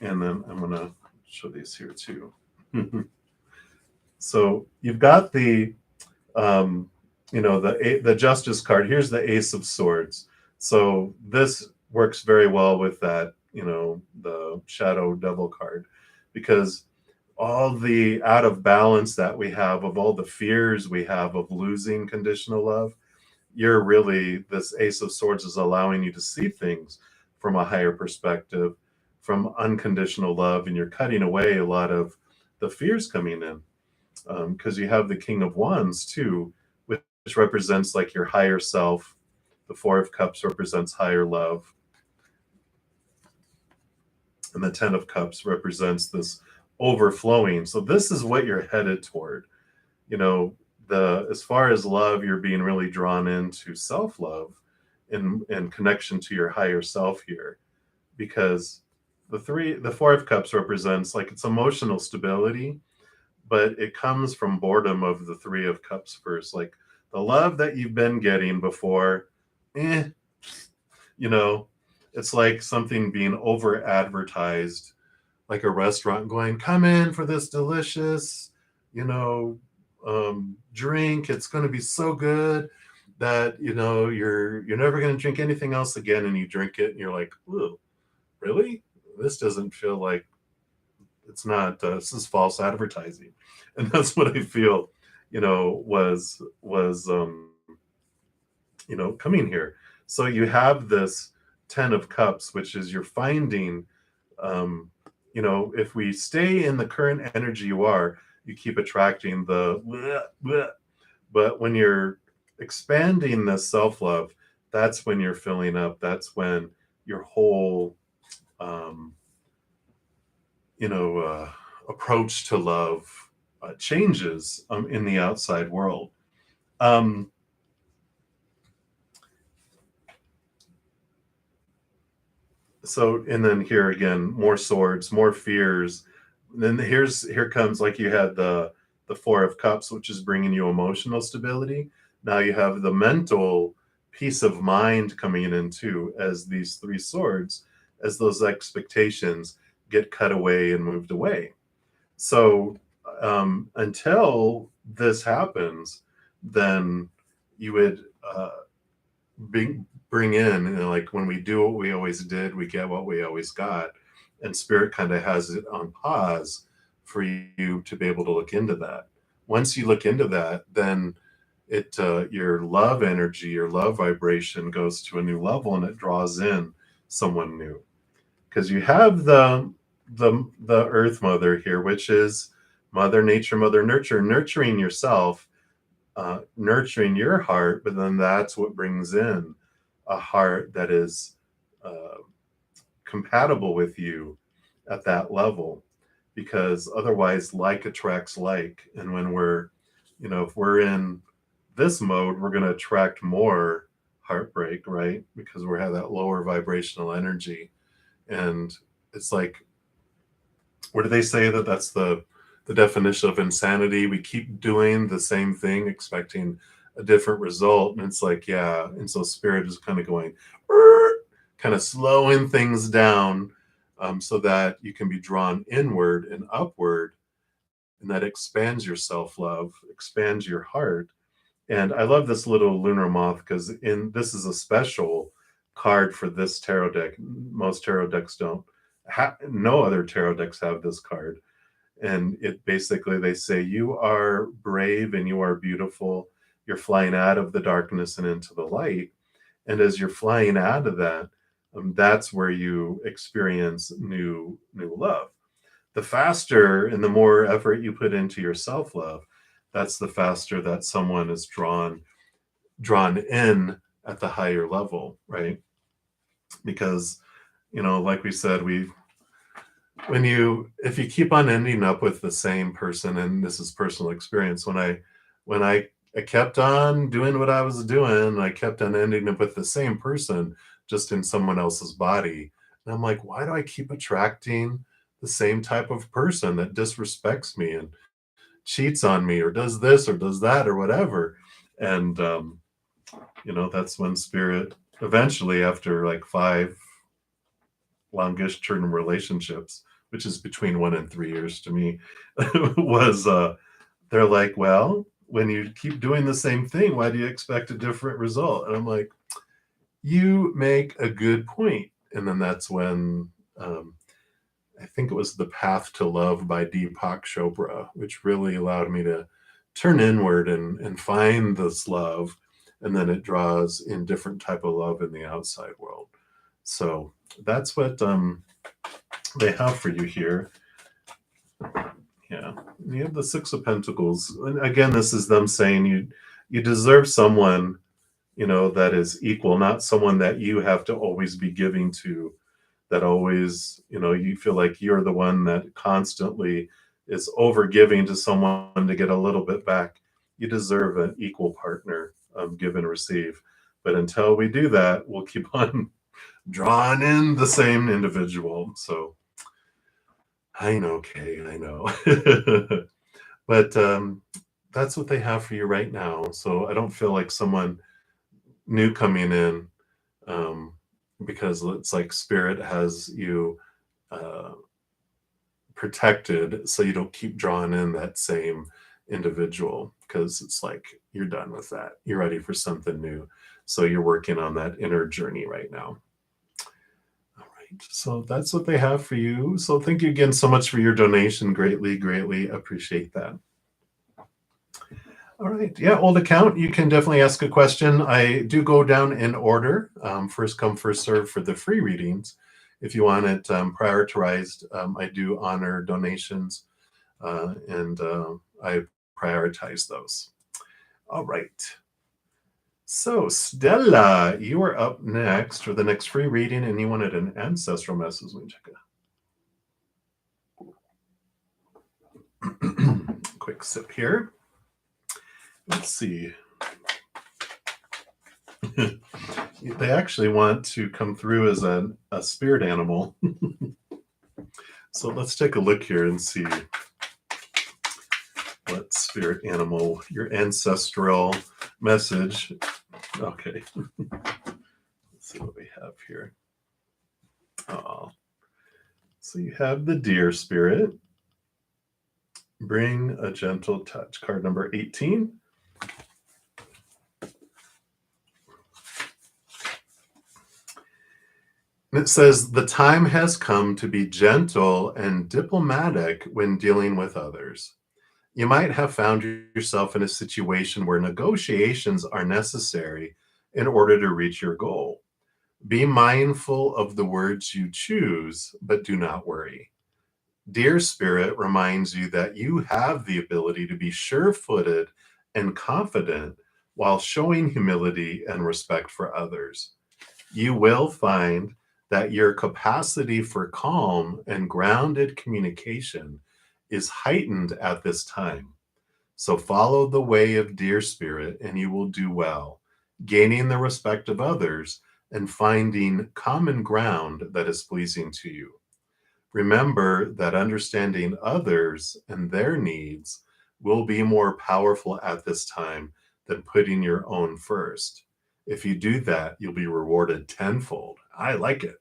and then I'm gonna show these here too. So you've got the the Justice card. Here's the Ace of Swords. So this works very well with that, the Shadow Devil card, because all the out of balance that we have, of all the fears we have of losing conditional love, you're really, this Ace of Swords is allowing you to see things from a higher perspective, from unconditional love, and you're cutting away a lot of the fears coming in, because you have the King of Wands too, which represents like your higher self. The Four of Cups represents higher love, and the Ten of Cups represents this overflowing. So this is what you're headed toward. As far as love, you're being really drawn into self-love and connection to your higher self here, because the Four of Cups represents like it's emotional stability, but it comes from boredom of the Three of Cups first. Like the love that you've been getting before, eh, you know, it's like something being over advertised, like a restaurant going, come in for this delicious, drink. It's going to be so good that, you're never going to drink anything else again. And you drink it and you're like, ooh, really? This doesn't feel like, it's not, this is false advertising. And that's what I feel, was coming here. So you have this Ten of Cups, which is you're finding, if we stay in the current energy you keep attracting the bleh, bleh. But when you're expanding this self-love, that's when you're filling up. That's when your whole, approach to love changes in the outside world. Um, so, and then here again, more swords, more fears. And then here comes, like you had the Four of Cups, which is bringing you emotional stability. Now you have the mental peace of mind coming in too, as these three swords, as those expectations get cut away and moved away. So until this happens, then you would bring in, like when we do what we always did, we get what we always got. And spirit kind of has it on pause for you to be able to look into that. Once you look into that, then your love energy, your love vibration goes to a new level, and it draws in someone new. Because you have the Earth Mother here, which is Mother Nature, Mother Nurture, nurturing yourself, nurturing your heart, but then that's what brings in a heart that is compatible with you at that level, because otherwise like attracts like. And when if we're in this mode, we're going to attract more heartbreak, right? Because we have that lower vibrational energy. And it's like, what do they say, that's the definition of insanity? We keep doing the same thing expecting a different result. And it's like, yeah. And so spirit is kind of going, kind of slowing things down, so that you can be drawn inward and upward, and that expands your self-love, expands your heart. And I love this little lunar moth, because this is a special card for this tarot deck. Most tarot decks don't. No other tarot decks have this card. And it basically, they say, you are brave and you are beautiful. You're flying out of the darkness and into the light. And as you're flying out of that, that's where you experience new love. The faster and the more effort you put into your self-love, that's the faster that someone is drawn in at the higher level, right? Because like we said, if you keep on ending up with the same person, and this is personal experience, when I kept on doing what I was doing, I kept on ending up with the same person, just in someone else's body. And I'm like, why do I keep attracting the same type of person that disrespects me and cheats on me or does this or does that or whatever? And that's when spirit eventually, after like 5 longest term relationships, which is between 1 and 3 years to me, was they're like, well, when you keep doing the same thing, why do you expect a different result? And I'm like, you make a good point. And then that's when I think it was The Path to Love by Deepak Chopra, which really allowed me to turn inward and find this love. And then it draws in different type of love in the outside world. So that's what they have for you here. Yeah, you have the Six of Pentacles, and again, this is them saying you deserve someone that is equal, not someone that you have to always be giving to, that always you feel like you're the one that constantly is over giving to someone to get a little bit back. You deserve an equal partner, give and receive. But until we do that, we'll keep on drawing in the same individual. So I know, Kay, I know. But that's what they have for you right now. So I don't feel like someone new coming in, because it's like spirit has you uh, protected so you don't keep drawing in that same individual, because it's like you're done with that. You're ready for something new. So you're working on that inner journey right now. So that's what they have for you. So thank you again so much for your donation. Greatly, greatly appreciate that. All right. Yeah, old account. You can definitely ask a question. I do go down in order. First come, first serve for the free readings. If you want it prioritized, I do honor donations, and I prioritize those. All right. So, Stella, you are up next for the next free reading, and you wanted an ancestral message. Let me check it. Quick sip here. Let's see. They actually want to come through as a spirit animal. So let's take a look here and see what spirit animal, your ancestral message. Okay. Let's see what we have here. Oh, so you have the deer spirit. Bring a gentle touch. Card number 18. And it says, the time has come to be gentle and diplomatic when dealing with others. You might have found yourself in a situation where negotiations are necessary in order to reach your goal. Be mindful of the words you choose, but do not worry. Dear Spirit reminds you that you have the ability to be sure-footed and confident while showing humility and respect for others. You will find that your capacity for calm and grounded communication is heightened at this time. So follow the way of dear spirit and you will do well, gaining the respect of others and finding common ground that is pleasing to you. Remember that understanding others and their needs will be more powerful at this time than putting your own first. If you do that, you'll be rewarded tenfold. I like it.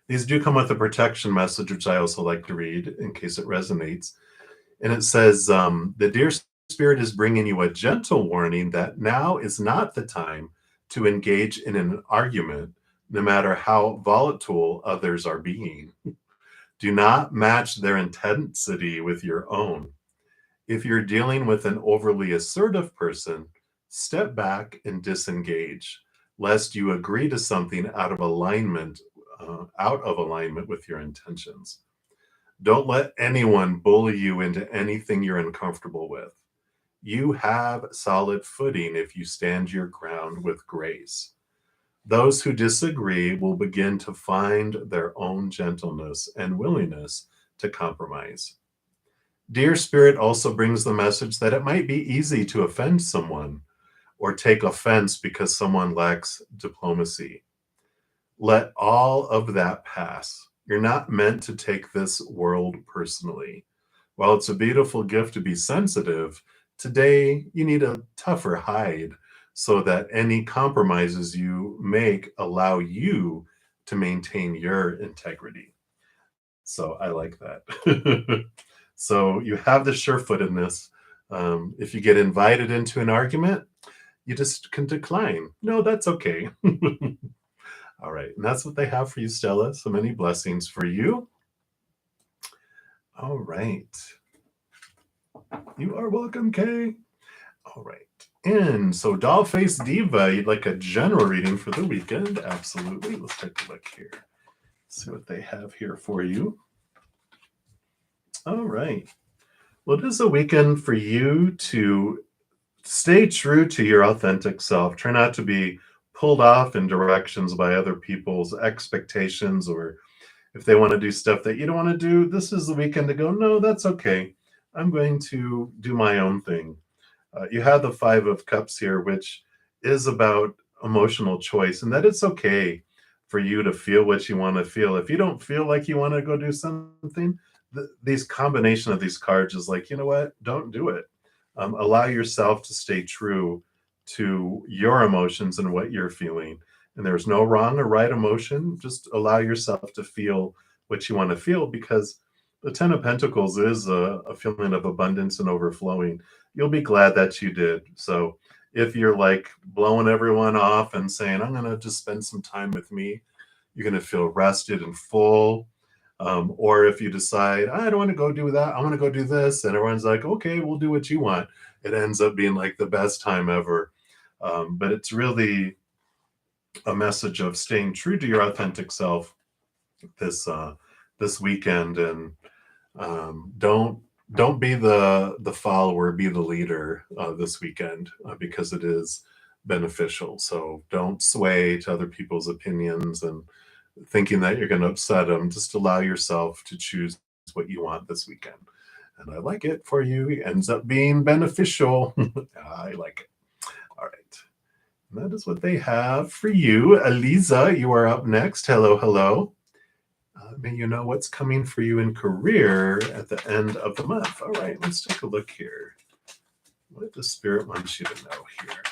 These do come with a protection message, which I also like to read in case it resonates. And it says, the dear spirit is bringing you a gentle warning that now is not the time to engage in an argument, no matter how volatile others are being. Do not match their intensity with your own. If you're dealing with an overly assertive person, step back and disengage, lest you agree to something out of alignment with your intentions. Don't let anyone bully you into anything you're uncomfortable with. You have solid footing if you stand your ground with grace. Those who disagree will begin to find their own gentleness and willingness to compromise. Dear Spirit also brings the message that it might be easy to offend someone or take offense because someone lacks diplomacy. Let all of that pass. You're not meant to take this world personally. While it's a beautiful gift to be sensitive, today you need a tougher hide so that any compromises you make allow you to maintain your integrity. So I like that. So you have the sure-footedness. If you get invited into an argument, you just can decline. No, that's okay. All right. And that's what they have for you, Stella. So many blessings for you. All right. You are welcome, Kay. All right. And so Dollface Diva, you'd like a general reading for the weekend? Absolutely. Let's take a look here. See what they have here for you. All right. Well, it is a weekend for you to stay true to your authentic self. Try not to be pulled off in directions by other people's expectations, or if they want to do stuff that you don't want to do, this is the weekend to go, no, that's okay. I'm going to do my own thing. You have the Five of Cups here, which is about emotional choice, and that it's okay for you to feel what you want to feel. If you don't feel like you want to go do something, these combination of these cards is like, you know what? Don't do it. Allow yourself to stay true to your emotions and what you're feeling. And there's no wrong or right emotion. Just allow yourself to feel what you want to feel, because the Ten of Pentacles is a feeling of abundance and overflowing. You'll be glad that you did. So if you're like blowing everyone off and saying, I'm going to just spend some time with me, you're going to feel rested and full. Or if you decide, I don't want to go do that, I want to go do this, and everyone's like, okay, we'll do what you want, it ends up being like the best time ever. But it's really a message of staying true to your authentic self this weekend, and don't be the follower, be the leader this weekend, because it is beneficial. So don't sway to other people's opinions and thinking that you're going to upset them. Just allow yourself to choose what you want this weekend. And I like it for you. It ends up being beneficial. I like it. All right. And that is what they have for you. Eliza, you are up next. Hello, hello. May you know what's coming for you in career at the end of the month. All right, let's take a look here. What does Spirit want you to know here?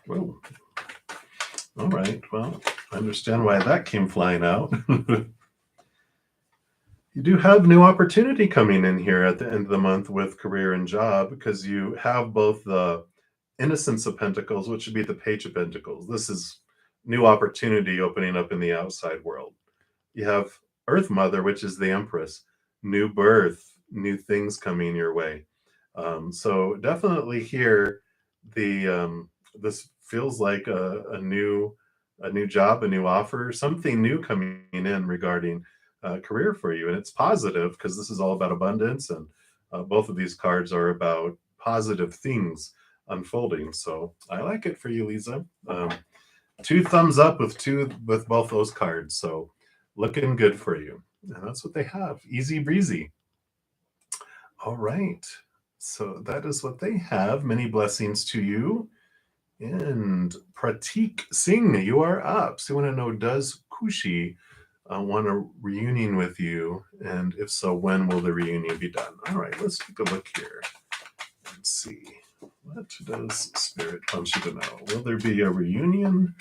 Whoa. All right, well, I understand why that came flying out. You do have new opportunity coming in here at the end of the month with career and job, because you have both the Innocence of Pentacles, which would be the Page of Pentacles. This is new opportunity opening up in the outside world. You have Earth Mother, which is the Empress, new birth, new things coming your way. So definitely here, this feels like a new job, a new offer, something new coming in regarding career for you, and it's positive because this is all about abundance, and both of these cards are about positive things unfolding. So I like it for you, Lisa. Two thumbs up with both those cards. So looking good for you. And that's what they have. Easy breezy. All right. So that is what they have. Many blessings to you. And Pratik Singh, you are up. So you want to know, does Kushi want a reunion with you? And if so, when will the reunion be done? All right, let's take a look here and see. What does Spirit want you to know? Will there be a reunion?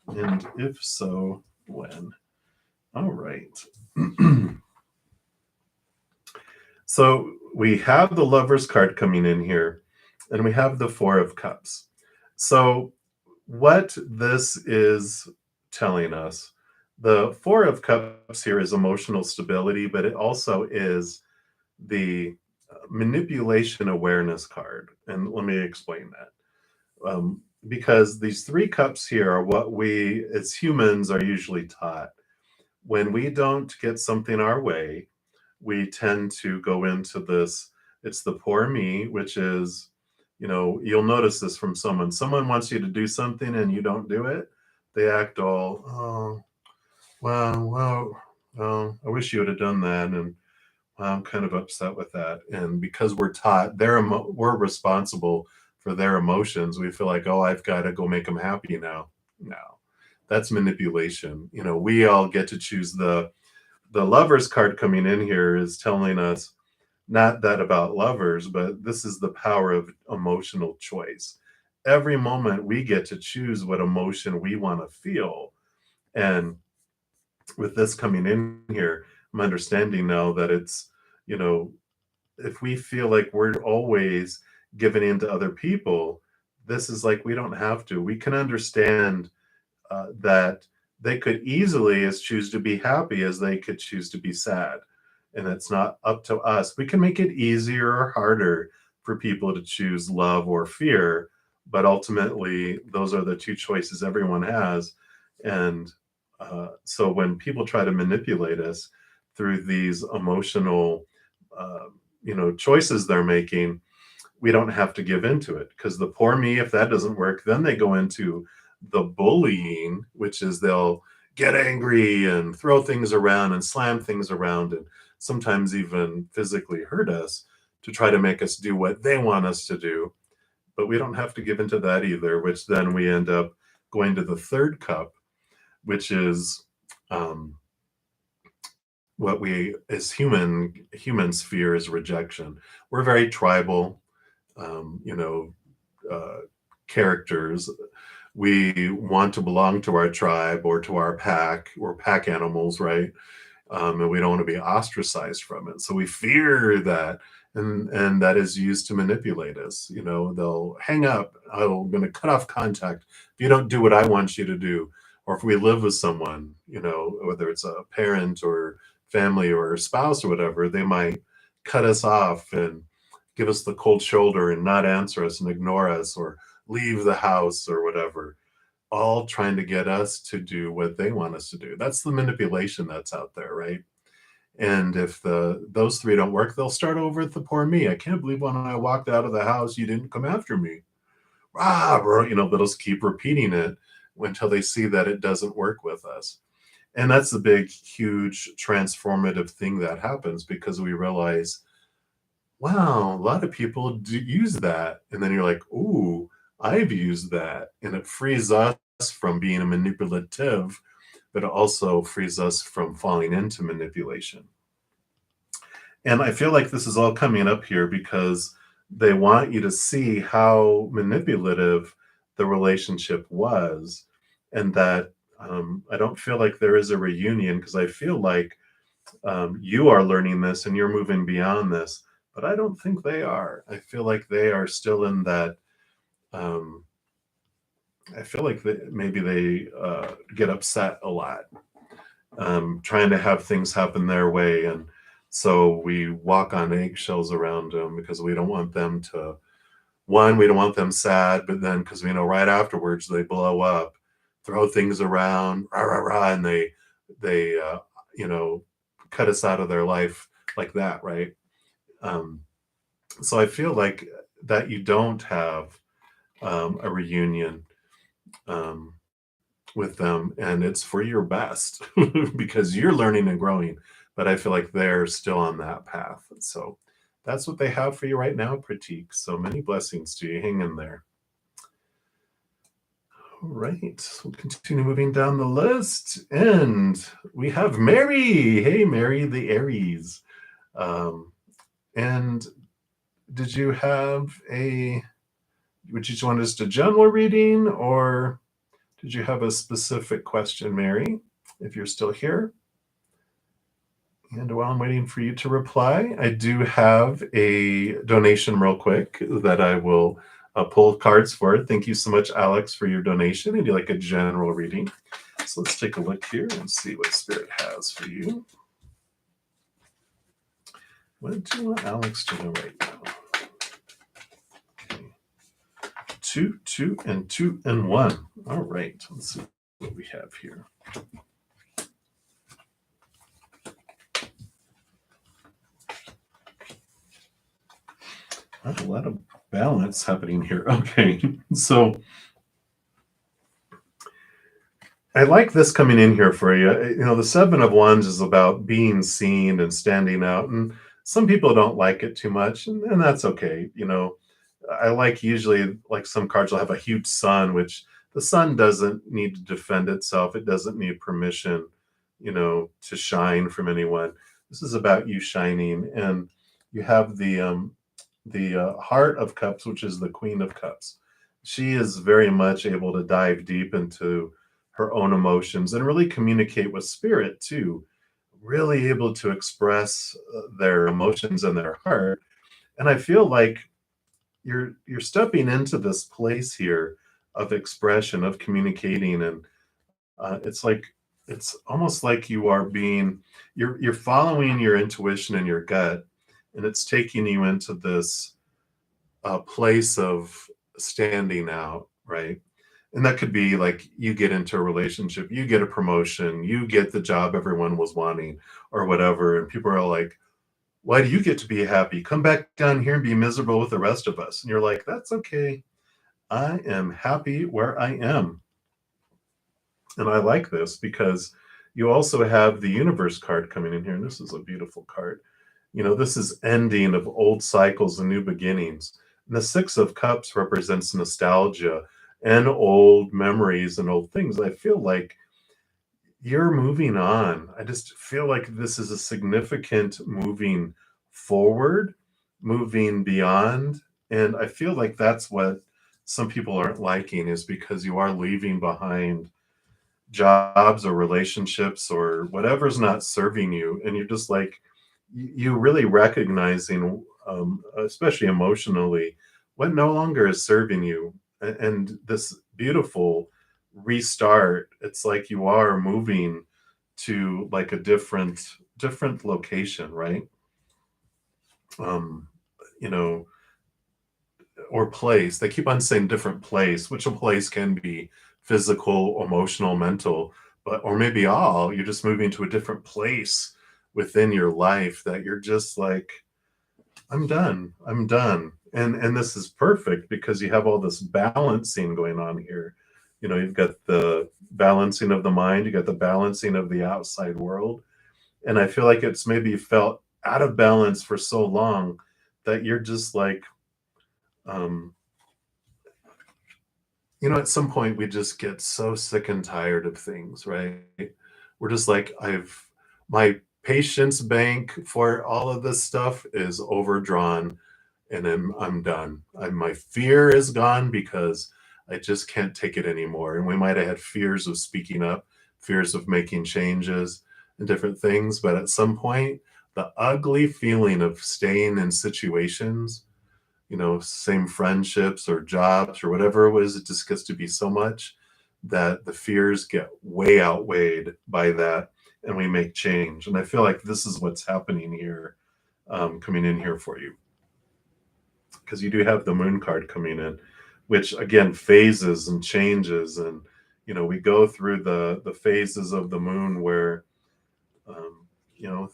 And if so, when? All right. So we have the Lover's card coming in here, and we have the Four of Cups. So what this is telling us, the Four of Cups here is emotional stability, but it also is the manipulation awareness card. And let me explain that. Because these three cups here are what we as humans are usually taught. When we don't get something our way, we tend to go into this, it's the poor me, which is, You'll notice this from someone wants you to do something and you don't do it, they act all, oh, well, I wish you would have done that, and well, I'm kind of upset with that. And because we're taught we're responsible for their emotions, we feel like, oh, I've got to go make them happy now. No, that's manipulation. We all get to choose the lovers card coming in here is telling us not that about lovers, but this is the power of emotional choice. Every moment we get to choose what emotion we want to feel. And with this coming in here, I'm understanding now that it's, you know, if we feel like we're always giving in to other people, this is like we don't have to. We can understand that they could easily as choose to be happy as they could choose to be sad. And it's not up to us. We can make it easier or harder for people to choose love or fear, but ultimately, those are the two choices everyone has. And so when people try to manipulate us through these emotional, uh, choices they're making, we don't have to give into it, because the poor me, if that doesn't work, then they go into the bullying, which is they'll get angry and throw things around and slam things around and sometimes even physically hurt us to try to make us do what they want us to do. But we don't have to give into that either, which then we end up going to the third cup, which is um, what we as humans fear is rejection. We're very tribal, um, you know, uh, characters. We want to belong to our tribe or to our pack. We're pack animals, right? And we don't want to be ostracized from it. So we fear that, and that is used to manipulate us. They'll hang up. I'm going to cut off contact if you don't do what I want you to do. Or if we live with someone, whether it's a parent or family or a spouse or whatever, they might cut us off and give us the cold shoulder and not answer us and ignore us or leave the house or whatever, all trying to get us to do what they want us to do. That's the manipulation that's out there, right? And if those three don't work, they'll start over at the poor me. I can't believe when I walked out of the house, you didn't come after me. Ah, bro, they'll just keep repeating it until they see that it doesn't work with us. And that's the big, huge transformative thing that happens, because we realize, wow, a lot of people do use that. And then you're like, ooh, I've used that. And it frees us from being a manipulative, but it also frees us from falling into manipulation. And I feel like this is all coming up here because they want you to see how manipulative the relationship was, and that I don't feel like there is a reunion, because I feel like you are learning this and you're moving beyond this, but I don't think they are. I feel like they are still in that. Um, I feel like maybe they get upset a lot, trying to have things happen their way. And so we walk on eggshells around them because we don't want them to, one, we don't want them sad, but then because we know right afterwards they blow up, throw things around, rah, rah, rah, and they you know, cut us out of their life like that, right? Um, so I feel like that you don't have a reunion um, with them, and it's for your best because you're learning and growing. But I feel like they're still on that path. So that's what they have for you right now, Pratik. So many blessings to you. Hang in there. All right, we'll continue moving down the list. And we have Mary. Hey, Mary, the Aries. Um, and did you have would you just want us a general reading, or did you have a specific question, Mary, if you're still here? And while I'm waiting for you to reply, I do have a donation real quick that I will pull cards for. Thank you so much, Alex, for your donation. And you like a general reading. So let's take a look here and see what Spirit has for you. What do you want Alex to know right now? Okay. 2, 2, and 2, and 1. All right, let's see what we have here. I have a lot of balance happening here. Okay, so I like this coming in here for you. The Seven of Wands is about being seen and standing out, and some people don't like it too much, and that's okay. I like usually like some cards will have a huge sun, which the sun doesn't need to defend itself. It doesn't need permission, to shine from anyone. This is about you shining, and you have the Heart of Cups, which is the Queen of Cups. She is very much able to dive deep into her own emotions and really communicate with spirit too. Really able to express their emotions and their heart. And I feel like you're stepping into this place here of expression, of communicating, and it's almost like you're following your intuition and your gut, and it's taking you into this place of standing out, right? And that could be like you get into a relationship, you get a promotion, you get the job everyone was wanting, or whatever, and people are like, why do you get to be happy? Come back down here and be miserable with the rest of us. And you're like, that's okay. I am happy where I am. And I like this because you also have the universe card coming in here. And this is a beautiful card. This is ending of old cycles and new beginnings. And the Six of Cups represents nostalgia and old memories and old things. I feel like you're moving on. I just feel like this is a significant moving forward, moving beyond. And I feel like that's what some people aren't liking, is because you are leaving behind jobs or relationships or whatever's not serving you. And you're just like, you really recognizing, especially emotionally, what no longer is serving you. And this beautiful restart, it's like you are moving to like a different location, right? um you know or place. They keep on saying different place, which a place can be physical, emotional, mental, but or maybe all. You're just moving to a different place within your life that you're just like, I'm done. I'm done. And this is perfect because you have all this balancing going on here. You've got the balancing of the mind, you got the balancing of the outside world. And I feel like it's maybe felt out of balance for so long that you're just like, um, at some point we just get so sick and tired of things, right? We're just like, my patience bank for all of this stuff is overdrawn, and I'm done. My fear is gone because I just can't take it anymore. And we might have had fears of speaking up, fears of making changes and different things. But at some point, the ugly feeling of staying in situations, same friendships or jobs or whatever it was, it just gets to be so much that the fears get way outweighed by that, and we make change. And I feel like this is what's happening here, coming in here for you, because you do have the moon card coming in, which again phases and changes. And we go through the phases of the moon where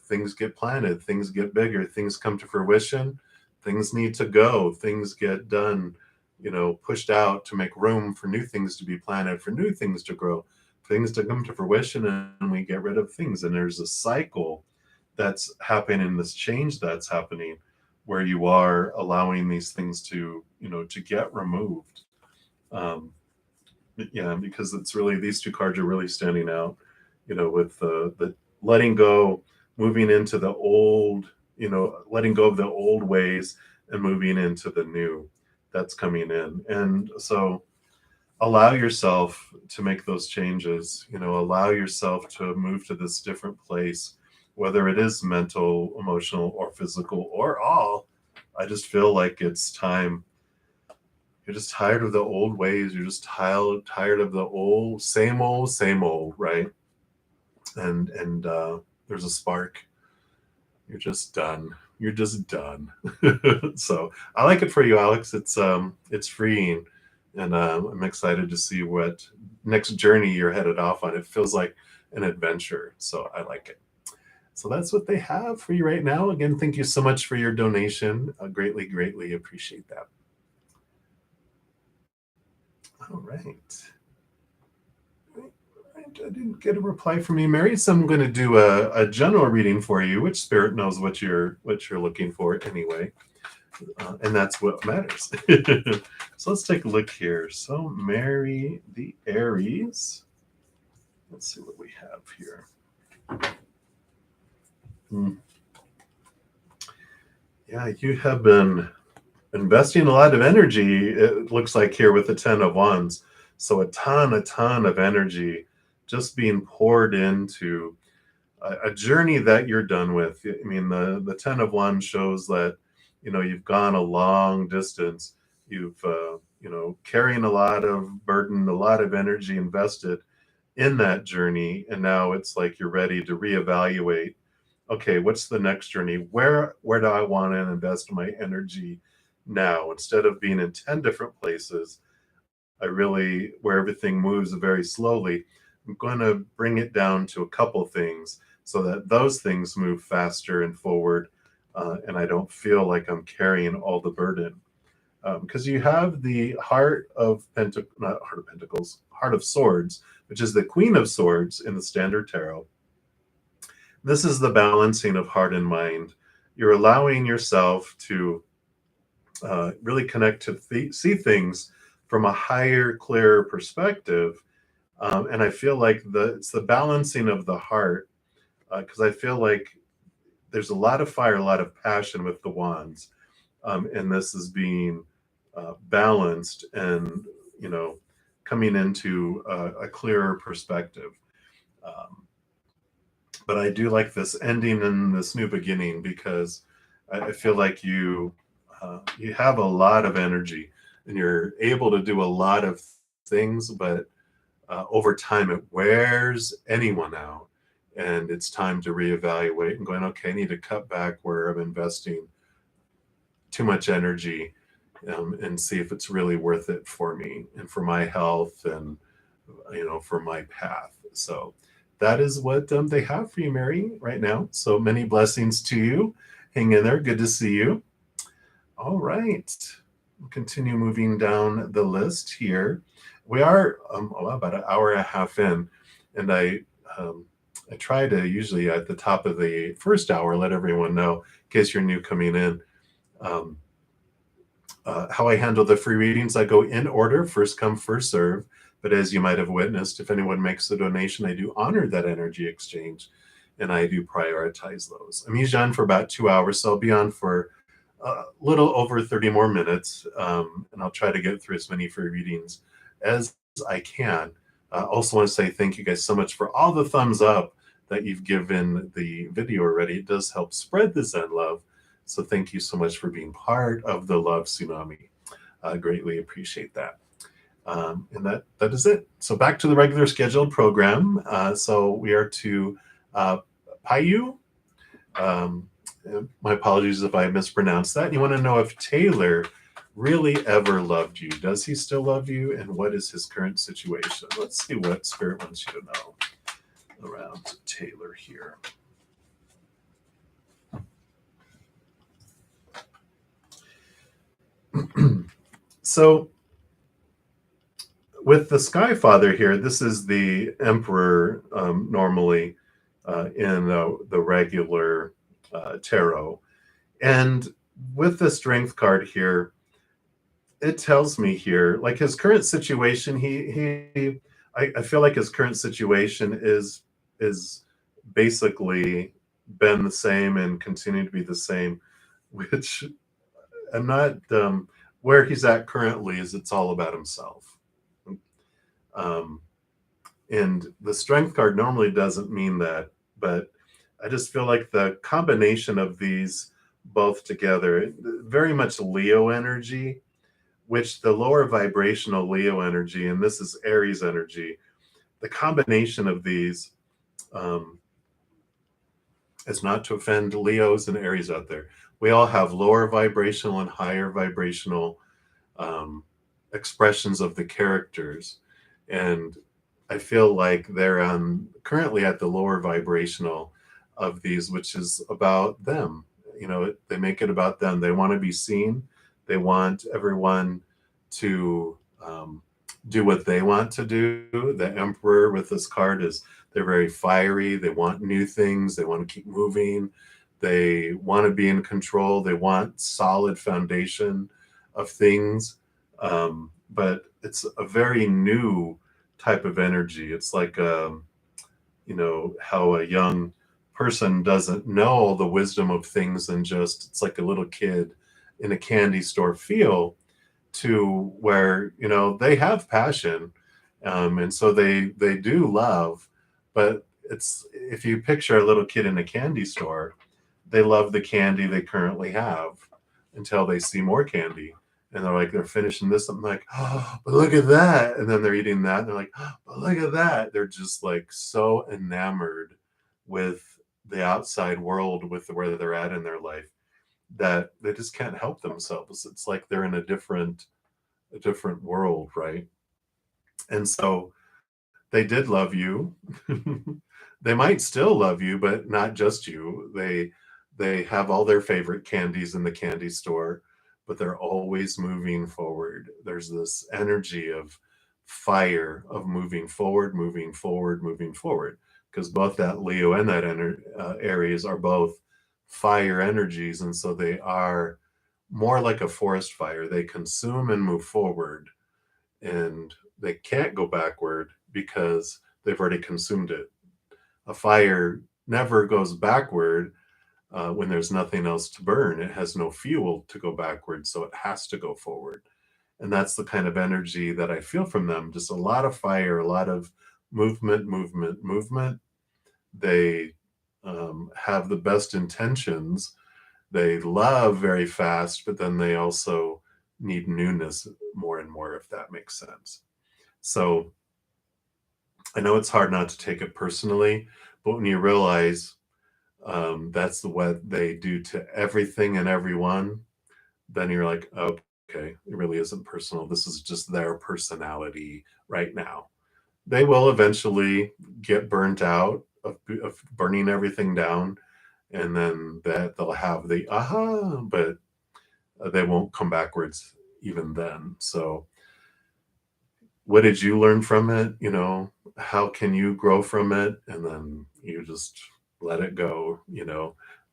things get planted, things get bigger, things come to fruition, things need to go, things get done, pushed out to make room for new things to be planted, for new things to grow, things to come to fruition, and we get rid of things. And there's a cycle that's happening, this change that's happening, where you are allowing these things to get removed. um yeah, because it's really, these two cards are really standing out, with the letting go, moving into the old, letting go of the old ways and moving into the new that's coming in. And so allow yourself to make those changes, allow yourself to move to this different place, whether it is mental, emotional, or physical, or all. I just feel like it's time. You're just tired of the old ways. You're just tired of the old, same old, right? And there's a spark. You're just done. You're just done. So I like it for you, Alex. It's freeing, and I'm excited to see what next journey you're headed off on. It feels like an adventure, so I like it. So that's what they have for you right now. Again, thank you so much for your donation. I greatly, greatly appreciate that. All right. I didn't get a reply from you, Mary, so I'm going to do a general reading for you, which spirit knows what you're looking for anyway, and that's what matters. So let's take a look here. So Mary, the Aries. Let's see what we have here. Yeah, you have been investing a lot of energy, it looks like here with the 10 of Wands. So a ton of energy just being poured into a journey that you're done with. I mean, the 10 of Wands shows that, you've gone a long distance. You've, carrying a lot of burden, a lot of energy invested in that journey. And now it's like you're ready to reevaluate. Okay, what's the next journey? Where do I want to invest my energy now? Instead of being in 10 different places, where everything moves very slowly, I'm going to bring it down to a couple things so that those things move faster and forward, and I don't feel like I'm carrying all the burden. Because you have the not Heart of Pentacles, Heart of Swords, which is the Queen of Swords in the Standard Tarot. This is the balancing of heart and mind. You're allowing yourself to really connect to see things from a higher, clearer perspective. And I feel like it's the balancing of the heart, because I feel like there's a lot of fire, a lot of passion with the wands. And this is being balanced and, coming into a clearer perspective. But I do like this ending and this new beginning, because I feel like you have a lot of energy and you're able to do a lot of things, but over time it wears anyone out, and it's time to reevaluate and going, okay, I need to cut back where I'm investing too much energy, and see if it's really worth it for me and for my health and for my path. So that is what they have for you, Mary, right now. So many blessings to you. Hang in there. Good to see you. All right. We'll continue moving down the list here. We are about an hour and a half in, and I try to usually at the top of the first hour let everyone know, in case you're new coming in, how I handle the free readings. I go in order, first come, first serve. But as you might have witnessed, if anyone makes a donation, I do honor that energy exchange, and I do prioritize those. I'm usually on for about 2 hours, so I'll be on for a little over 30 more minutes, and I'll try to get through as many free readings as I can. Also want to say thank you guys so much for all the thumbs up that you've given the video already. It does help spread the Zen love. So thank you so much for being part of the love tsunami. Greatly appreciate that. And that is it. So back to the regular scheduled program. So we are to Payu. My apologies if I mispronounced that. You want to know if Taylor really ever loved you. Does he still love you? And what is his current situation? Let's see what Spirit wants you to know around Taylor here. So with the Sky Father here, this is the Emperor normally in the regular tarot. And with the Strength card here, it tells me here, like his current situation, I feel like his current situation is basically been the same and continue to be the same, which I'm not, where he's at currently is it's all about himself. And the Strength card normally doesn't mean that, but I just feel like the combination of these both together, very much Leo energy, which the lower vibrational Leo energy, and this is Aries energy, the combination of these, is not to offend Leos and Aries out there. We all have lower vibrational and higher vibrational expressions of the characters. And I feel like they're currently at the lower vibrational of these, which is about them. They make it about them. They want to be seen. They want everyone to do what they want to do. The Emperor with this card is they're very fiery. They want new things. They want to keep moving. They want to be in control. They want solid foundation of things. But it's a very new type of energy. It's like, how a young person doesn't know the wisdom of things and just, it's like a little kid in a candy store feel, to where they have passion, and so they do love, but it's, if you picture a little kid in a candy store, they love the candy they currently have until they see more candy, and they're like, they're finishing this, I'm like, oh, but look at that, and then they're eating that, and they're like, oh, but look at that. They're just like so enamored with the outside world, with where they're at in their life, that they just can't help themselves. It's like they're in a different world, right? And so they did love you. They might still love you, but not just you. They have all their favorite candies in the candy store, but they're always moving forward. There's this energy of fire, of moving forward, moving forward, moving forward, because both that Leo and that Aries are both fire energies, and so they are more like a forest fire. They consume and move forward, and they can't go backward because they've already consumed it. A fire never goes backward when there's nothing else to burn. It has no fuel to go backward, so it has to go forward. And that's the kind of energy that I feel from them. Just a lot of fire, a lot of movement, movement, movement. They have the best intentions. They love very fast, but then they also need newness more and more, if that makes sense. So I know it's hard not to take it personally, but when you realize that's what they do to everything and everyone, then you're like, okay, it really isn't personal. This is just their personality right now. They will eventually get burnt out of burning everything down, and then that they'll have the aha, but they won't come backwards even then. So what did you learn from it? How can you grow from it? And then you just let it go,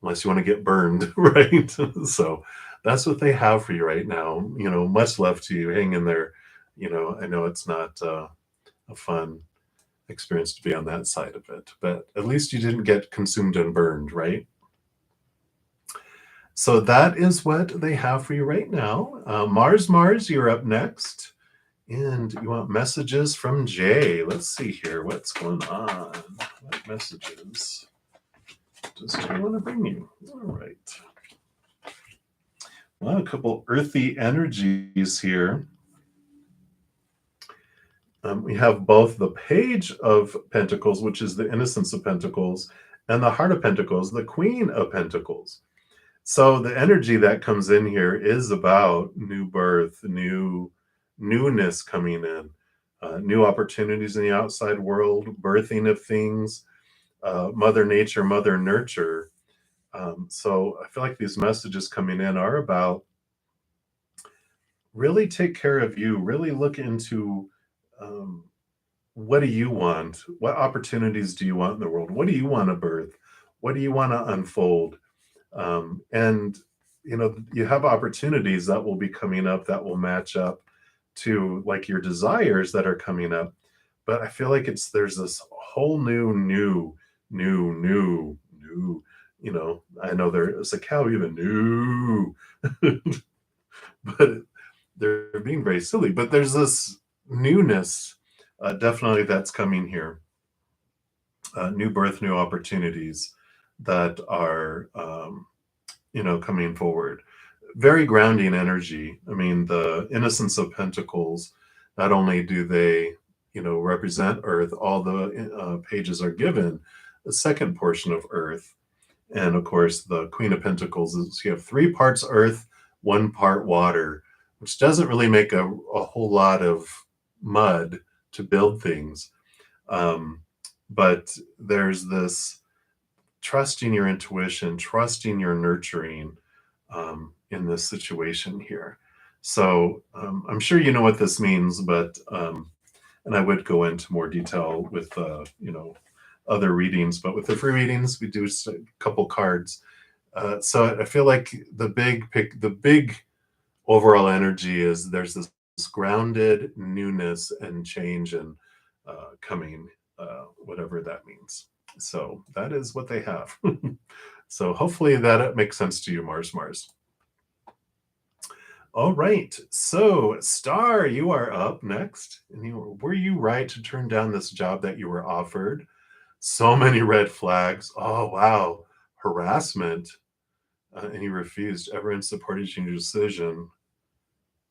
unless you want to get burned, right? So that's what they have for you right now. Much love to you. Hang in there. I know it's not a fun experience to be on that side of it, but at least you didn't get consumed and burned, right? So that is what they have for you right now. Mars, you're up next. And you want messages from Jay. Let's see here. What's going on? What messages does Jay want to bring you? All right. Well, a couple earthy energies here. We have both the Page of Pentacles, which is the Innocence of Pentacles, and the Heart of Pentacles, the Queen of Pentacles. So the energy that comes in here is about new birth, newness coming in, new opportunities in the outside world, birthing of things, Mother Nature, Mother Nurture. So I feel like these messages coming in are about really take care of you, really look into what do you want? What opportunities do you want in the world? What do you want to birth? What do you want to unfold? And you have opportunities that will be coming up that will match up to like your desires that are coming up. But I feel like there's this whole new, I know there's a cow even new, but they're being very silly. But there's this newness, definitely, that's coming here. New birth, new opportunities that are coming forward. Very grounding energy. I mean, the Innocence of Pentacles, not only do they represent Earth, all the pages are given a second portion of Earth. And of course, the Queen of Pentacles is, you have 3 parts Earth, 1 part water, which doesn't really make a whole lot of mud to build things. But there's this trusting your intuition, trusting your nurturing in this situation here. So I'm sure you know what this means, but and I would go into more detail with other readings, but with the free readings, we do just a couple cards. So I feel like the big overall energy is there's this grounded newness and change and coming, whatever that means. So that is what they have. So hopefully that makes sense to you, Mars. All right. So, Star, you are up next. And were you right to turn down this job that you were offered? So many red flags. Oh, wow. Harassment. And you refused. Everyone supported your decision,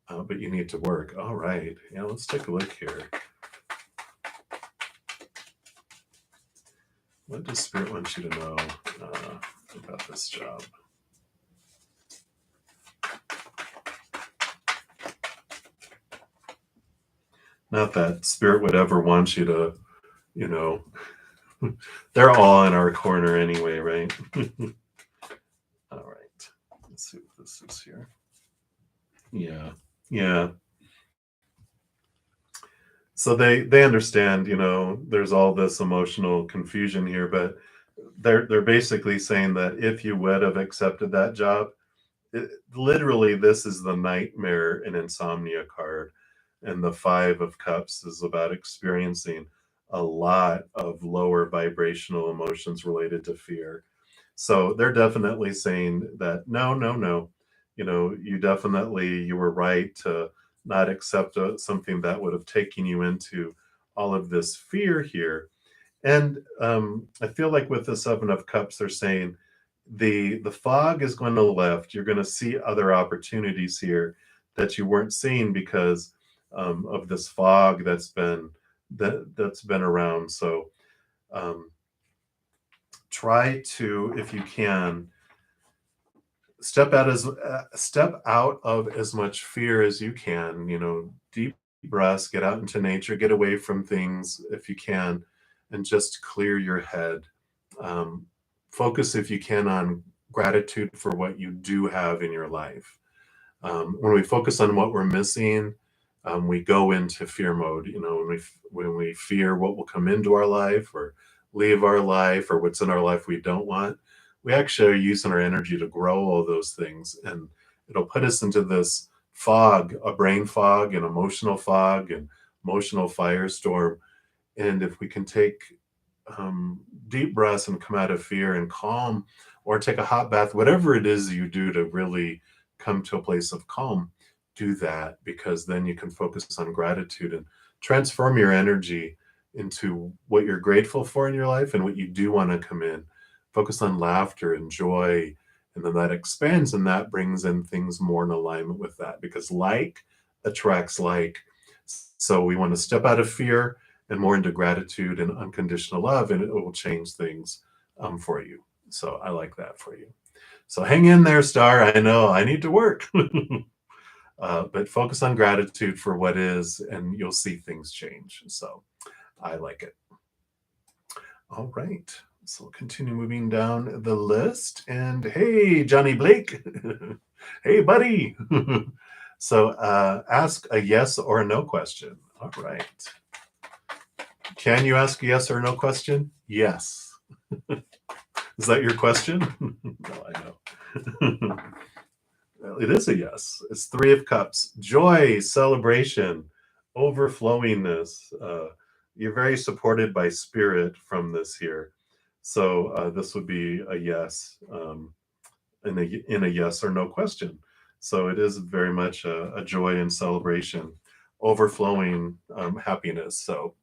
but you need to work. All right. Yeah, let's take a look here. What does Spirit want you to know about this job? Not that Spirit would ever want you to, they're all in our corner anyway, right? All right. Let's see what this is here. Yeah. Yeah. So they understand, there's all this emotional confusion here, but they're basically saying that if you would have accepted that job, literally this is the nightmare and insomnia card, and the 5 of Cups is about experiencing a lot of lower vibrational emotions related to fear. So they're definitely saying that no, you were right to not accept something that would have taken you into all of this fear here. And I feel like with the 7 of Cups, they're saying the fog is going to lift. You're going to see other opportunities here that you weren't seeing because of this fog that's been around. So um, try to, if you can, step out of as much fear as you can. Deep breaths, get out into nature, get away from things if you can, and just clear your head. um, Focus if you can on gratitude for what you do have in your life. When we focus on what we're missing, we go into fear mode. When we fear what will come into our life or leave our life, or what's in our life we don't want, we actually are using our energy to grow all those things, and it'll put us into this fog, a brain fog, an emotional fog, and emotional firestorm. And if we can take deep breaths and come out of fear and calm, or take a hot bath, whatever it is you do to really come to a place of calm, do that, because then you can focus on gratitude and transform your energy into what you're grateful for in your life and what you do want to come in. Focus on laughter and joy, and then that expands, and that brings in things more in alignment with that, because like attracts like. So we want to step out of fear and more into gratitude and unconditional love, and it will change things for you. So I like that for you. So hang in there, Star. I know I need to work, but focus on gratitude for what is, and you'll see things change. So I like it. All right. So we'll continue moving down the list. And hey, Johnny Blake. Hey, buddy. So ask a yes or a no question. All right. Can you ask a yes or no question? Yes. Is that your question? No, I know. Well, it is a yes. It's 3 of Cups. Joy, celebration, overflowingness. You're very supported by spirit from this here. So this would be a yes, in a yes or no question. So it is very much a joy and celebration, overflowing happiness. So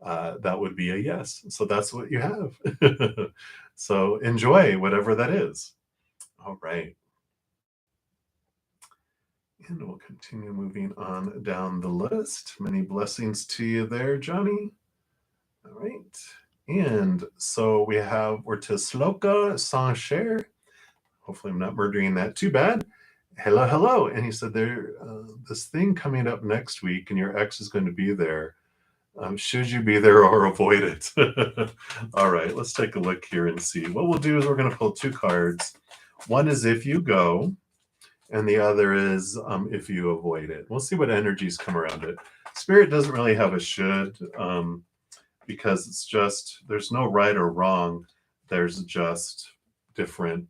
that would be a yes. So that's what you have. So enjoy whatever that is. All right. And we'll continue moving on down the list. Many blessings to you there, Johnny. All right. And so we're to Sloka Sancher. Hopefully I'm not murdering that too bad. Hello, hello. And he said this thing coming up next week, and your ex is going to be there. Should you be there or avoid it? All right, let's take a look here and see. What we'll do is we're going to pull 2 cards. One is if you go, and the other is if you avoid it. We'll see what energies come around it. Spirit doesn't really have a should, because it's just, there's no right or wrong. There's just different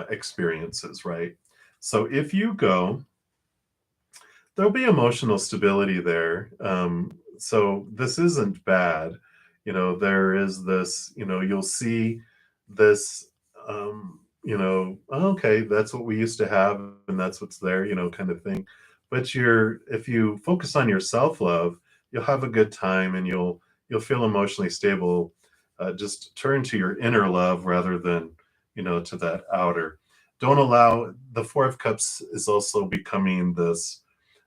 experiences, right? So if you go, there'll be emotional stability there. So this isn't bad. There is this, you'll see this, okay, that's what we used to have and that's what's there, kind of thing. But if you focus on your self-love, you'll have a good time and you'll feel emotionally stable. Just turn to your inner love rather than, to that outer. Don't allow the Four of Cups is also becoming this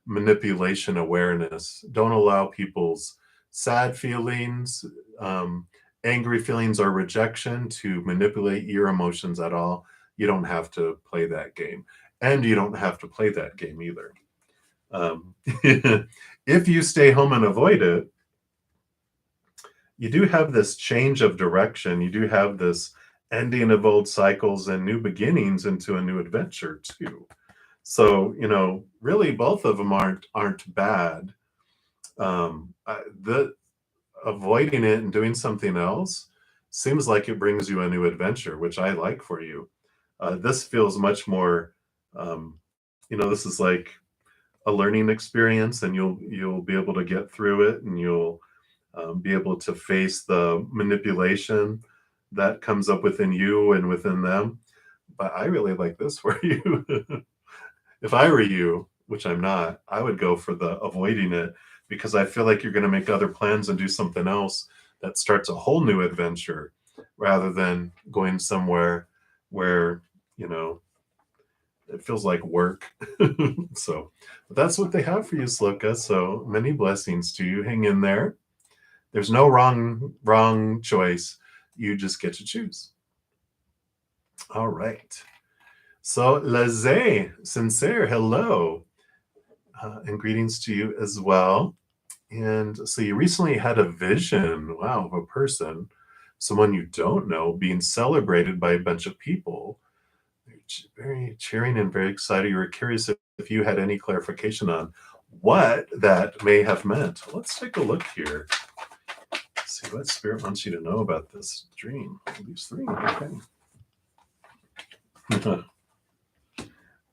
manipulation awareness. Don't allow people's sad feelings, um, angry feelings, or rejection to manipulate your emotions at all. You don't have to play that game. And you don't have to play that game either. If you stay home and avoid it, you do have this change of direction. You do have this ending of old cycles and new beginnings into a new adventure too. So, really both of them aren't bad. The avoiding it and doing something else seems like it brings you a new adventure, which I like for you. This feels much more, this is like a learning experience, and you'll be able to get through it, and you'll be able to face the manipulation that comes up within you and within them. But I really like this for you. If I were you, which I'm not, I would go for the avoiding it, because I feel like you're going to make other plans and do something else that starts a whole new adventure rather than going somewhere where, you know, it feels like work. So but that's what they have for you, Sloka. So many blessings to you. Hang in there. There's no wrong choice. You just get to choose. All right. So Laze, sincere, hello. And greetings to you as well. And so you recently had a vision, wow, of a person, someone you don't know, being celebrated by a bunch of people. Very cheering and very excited. You were curious if you had any clarification on what that may have meant. Let's take a look here. Let's see what Spirit wants you to know about this dream. These three, okay.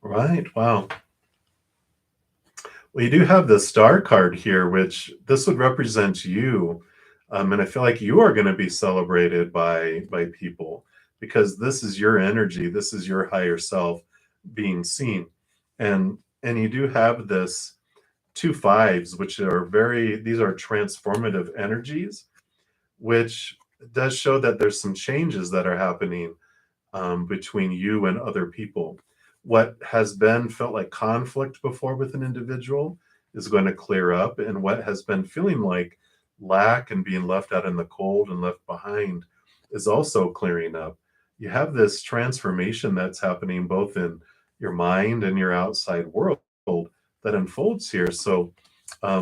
Right, wow. Well, you do have the star card here, which this would represent you. And I feel like you are going to be celebrated by people, because this is your energy. This is your higher self being seen. And you do have this two fives, which are these are transformative energies, which does show that there's some changes that are happening between you and other people. What has been felt like conflict before with an individual is going to clear up, and what has been feeling like lack and being left out in the cold and left behind is also clearing up. You have this transformation that's happening both in your mind and your outside world that unfolds here. So I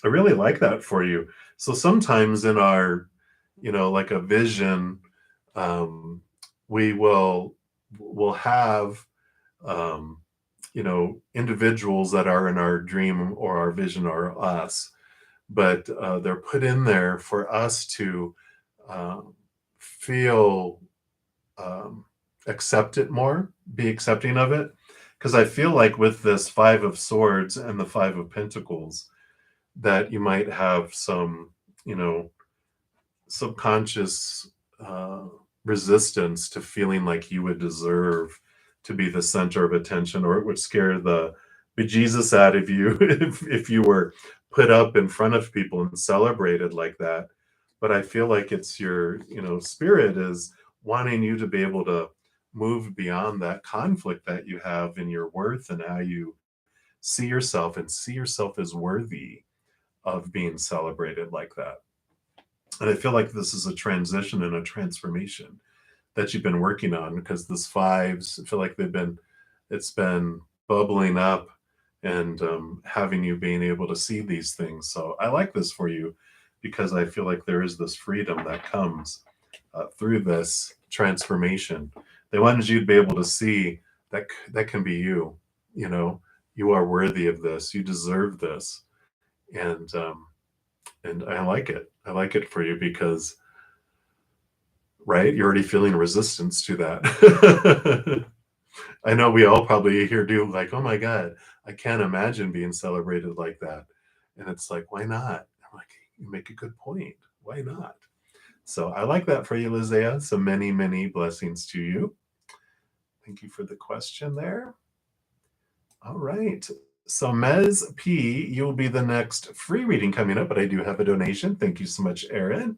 really like that for you. So sometimes in our, like a vision, um, we'll have individuals that are in our dream or our vision or us, but they're put in there for us to feel accept it more, be accepting of it. Because I feel like with this Five of Swords and the Five of Pentacles, that you might have some, subconscious resistance to feeling like you would deserve to be the center of attention, or it would scare the bejesus out of you if you were put up in front of people and celebrated like that. But I feel like it's your, spirit is wanting you to be able to move beyond that conflict that you have in your worth and how you see yourself, and see yourself as worthy of being celebrated like that. And I feel like this is a transition and a transformation that you've been working on, because this fives, I feel like it's been bubbling up and having you being able to see these things. So I like this for you, because I feel like there is this freedom that comes through this transformation. They wanted you to be able to see that can be you. You know, you are worthy of this. You deserve this, and I like it. I like it for you because, right, you're already feeling resistance to that. I know we all probably here do, like, oh my God, I can't imagine being celebrated like that. And it's like, why not? I'm like, you make a good point. Why not? So I like that for you, Lizea. So many, many blessings to you. Thank you for the question there. All right. So Mez P, you'll be the next free reading coming up, but I do have a donation. Thank you so much, Erin.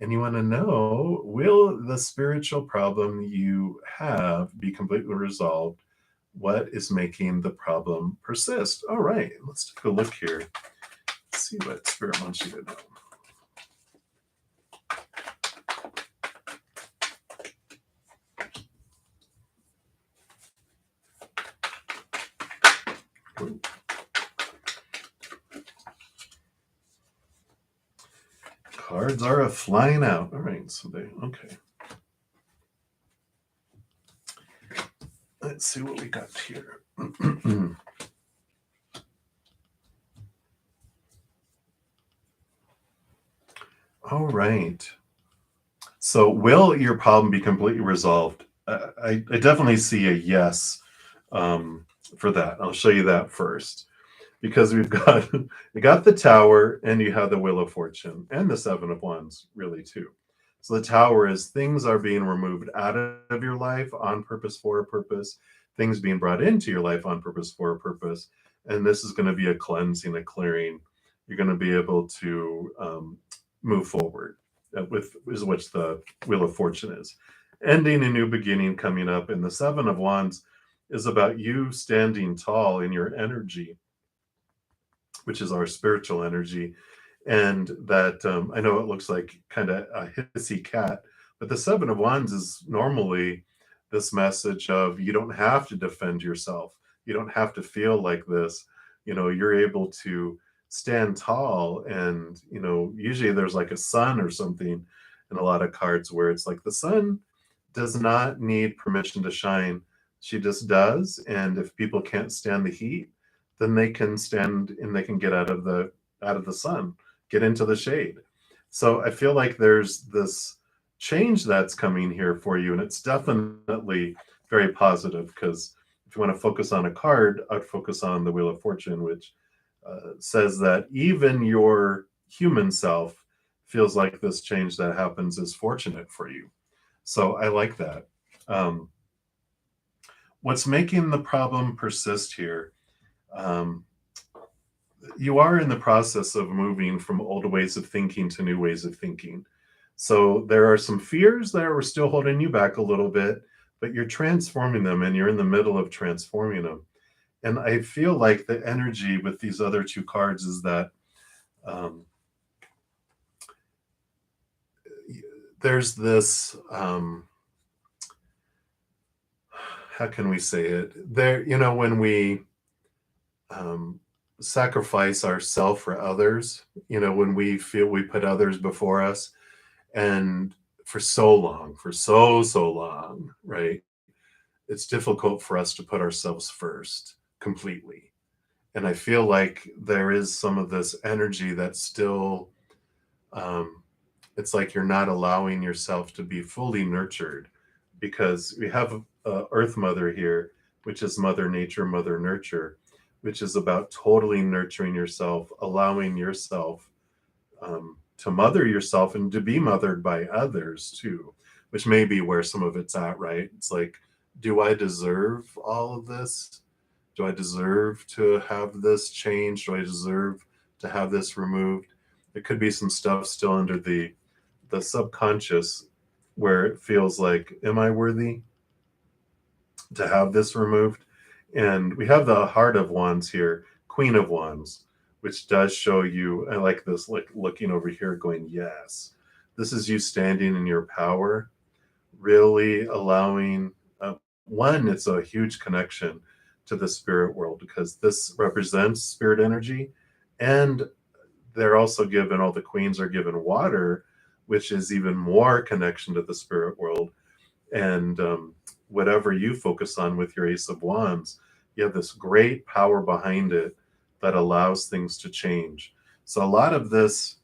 And you want to know, will the spiritual problem you have be completely resolved? What is making the problem persist? All right, let's take a look here. Let's see what Spirit wants you to know. Ooh. Cards are flying out. All right, so they, okay. Let's see what we got here. All right. So, will your problem be completely resolved? I definitely see a yes for that. I'll show you that first because we've got you got the Tower and you have the Wheel of Fortune and the Seven of Wands, really too. So the Tower is things are being removed out of your life on purpose for a purpose, things being brought into your life on purpose for a purpose, and this is going to be a cleansing, a clearing. You're going to be able to move forward with is which the Wheel of Fortune is. Ending a new beginning coming up, and the Seven of Wands is about you standing tall in your energy, which is our spiritual energy. And that I know it looks like kind of a hissy cat, but the Seven of Wands is normally this message of you don't have to defend yourself. You don't have to feel like this. You know, you're able to stand tall. And, you know, usually there's like a sun or something in a lot of cards where it's like the sun does not need permission to shine. She just does. And if people can't stand the heat, then they can stand and they can get out of the sun, get into the shade. So I feel like there's this change that's coming here for you, and it's definitely very positive because if you want to focus on a card, I'd focus on the Wheel of Fortune, which says that even your human self feels like this change that happens is fortunate for you. So I like that. Um, what's making the problem persist here? Um, you are in the process of moving from old ways of thinking to new ways of thinking. So there are some fears that are still holding you back a little bit, but you're transforming them and you're in the middle of transforming them. And I feel like the energy with these other two cards is that um, there's this, how can we say it? There, you know, when we um, sacrifice ourself for others, you know, when we feel we put others before us, and for so long, for so long, right? It's difficult for us to put ourselves first completely. And I feel like there is some of this energy that's still, um, it's like you're not allowing yourself to be fully nurtured because we have Earth Mother here, which is Mother Nature, Mother Nurture, which is about totally nurturing yourself, allowing yourself to mother yourself and to be mothered by others too, which may be where some of it's at, right? It's like, do I deserve all of this? Do I deserve to have this changed? Do I deserve to have this removed? There could be some stuff still under the subconscious where it feels like, am I worthy to have this removed? And we have the Heart of Wands here, Queen of Wands, which does show you, I like this, like looking over here going, yes, this is you standing in your power, really allowing, one, it's a huge connection to the spirit world because this represents spirit energy. And they're also given, all the queens are given water, which is even more connection to the spirit world. And whatever you focus on with your Ace of Wands, you have this great power behind it that allows things to change. So a lot of this,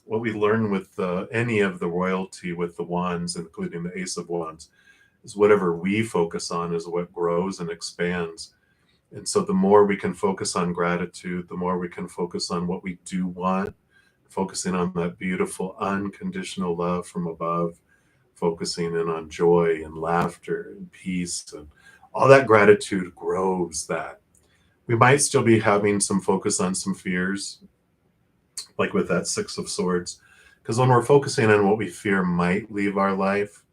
what we learn with any of the royalty with the wands, including the Ace of Wands, is whatever we focus on is what grows and expands. And so the more we can focus on gratitude, the more we can focus on what we do want, focusing on that beautiful unconditional love from above, focusing in on joy and laughter and peace, and all that gratitude grows that. We might still be having some focus on some fears, like with that Six of Swords, because when we're focusing on what we fear might leave our life,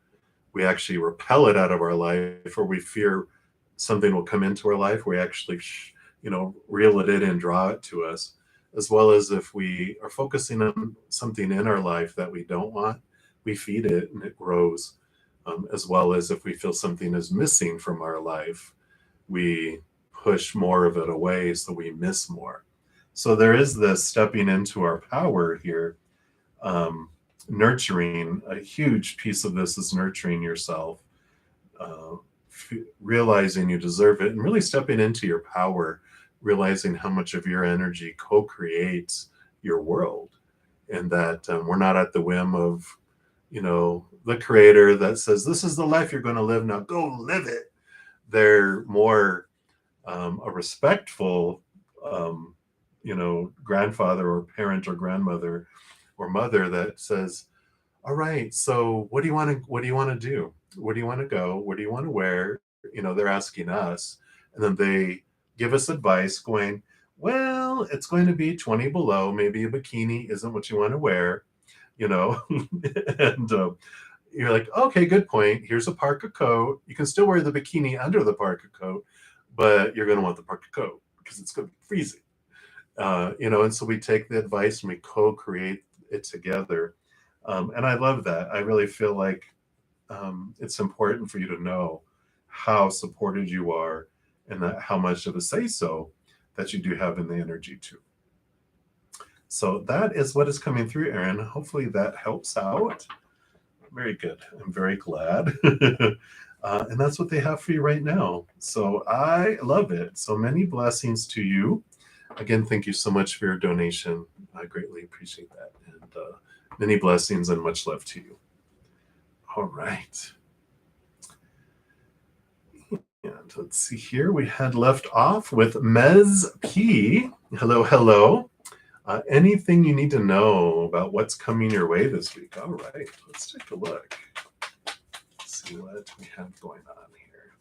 we actually repel it out of our life, or we fear something will come into our life, we actually reel it in and draw it to us. As well as if we are focusing on something in our life that we don't want, we feed it and it grows. As well as if we feel something is missing from our life, we push more of it away so we miss more. So there is this stepping into our power here. Nurturing, a huge piece of this is nurturing yourself, realizing you deserve it, and really stepping into your power, realizing how much of your energy co-creates your world, and that we're not at the whim of the creator that says, this is the life you're going to live, now go live it. They're more a respectful grandfather or parent or grandmother or mother that says, all right, so what do you want to do? Where do you want to go? What do you want to wear? They're asking us, and then they give us advice going, well, it's going to be 20 below, maybe a bikini isn't what you want to wear, and you're like, okay, good point. Here's a parka coat. You can still wear the bikini under the parka coat, but you're going to want the parka coat because it's going to be freezing. And so we take the advice and we co-create it together. And I love that. I really feel like it's important for you to know how supported you are, and that how much of a say-so that you do have in the energy too. So that is what is coming through, Erin. Hopefully that helps out. Very good. I'm very glad. And that's what they have for you right now. So I love it. So many blessings to you. Again, thank you so much for your donation. I greatly appreciate that. And many blessings and much love to you. All right. And let's see here. We had left off with Ms. P. Hello, hello. Anything you need to know about what's coming your way this week? All right, let's take a look. Let's see what we have going on here.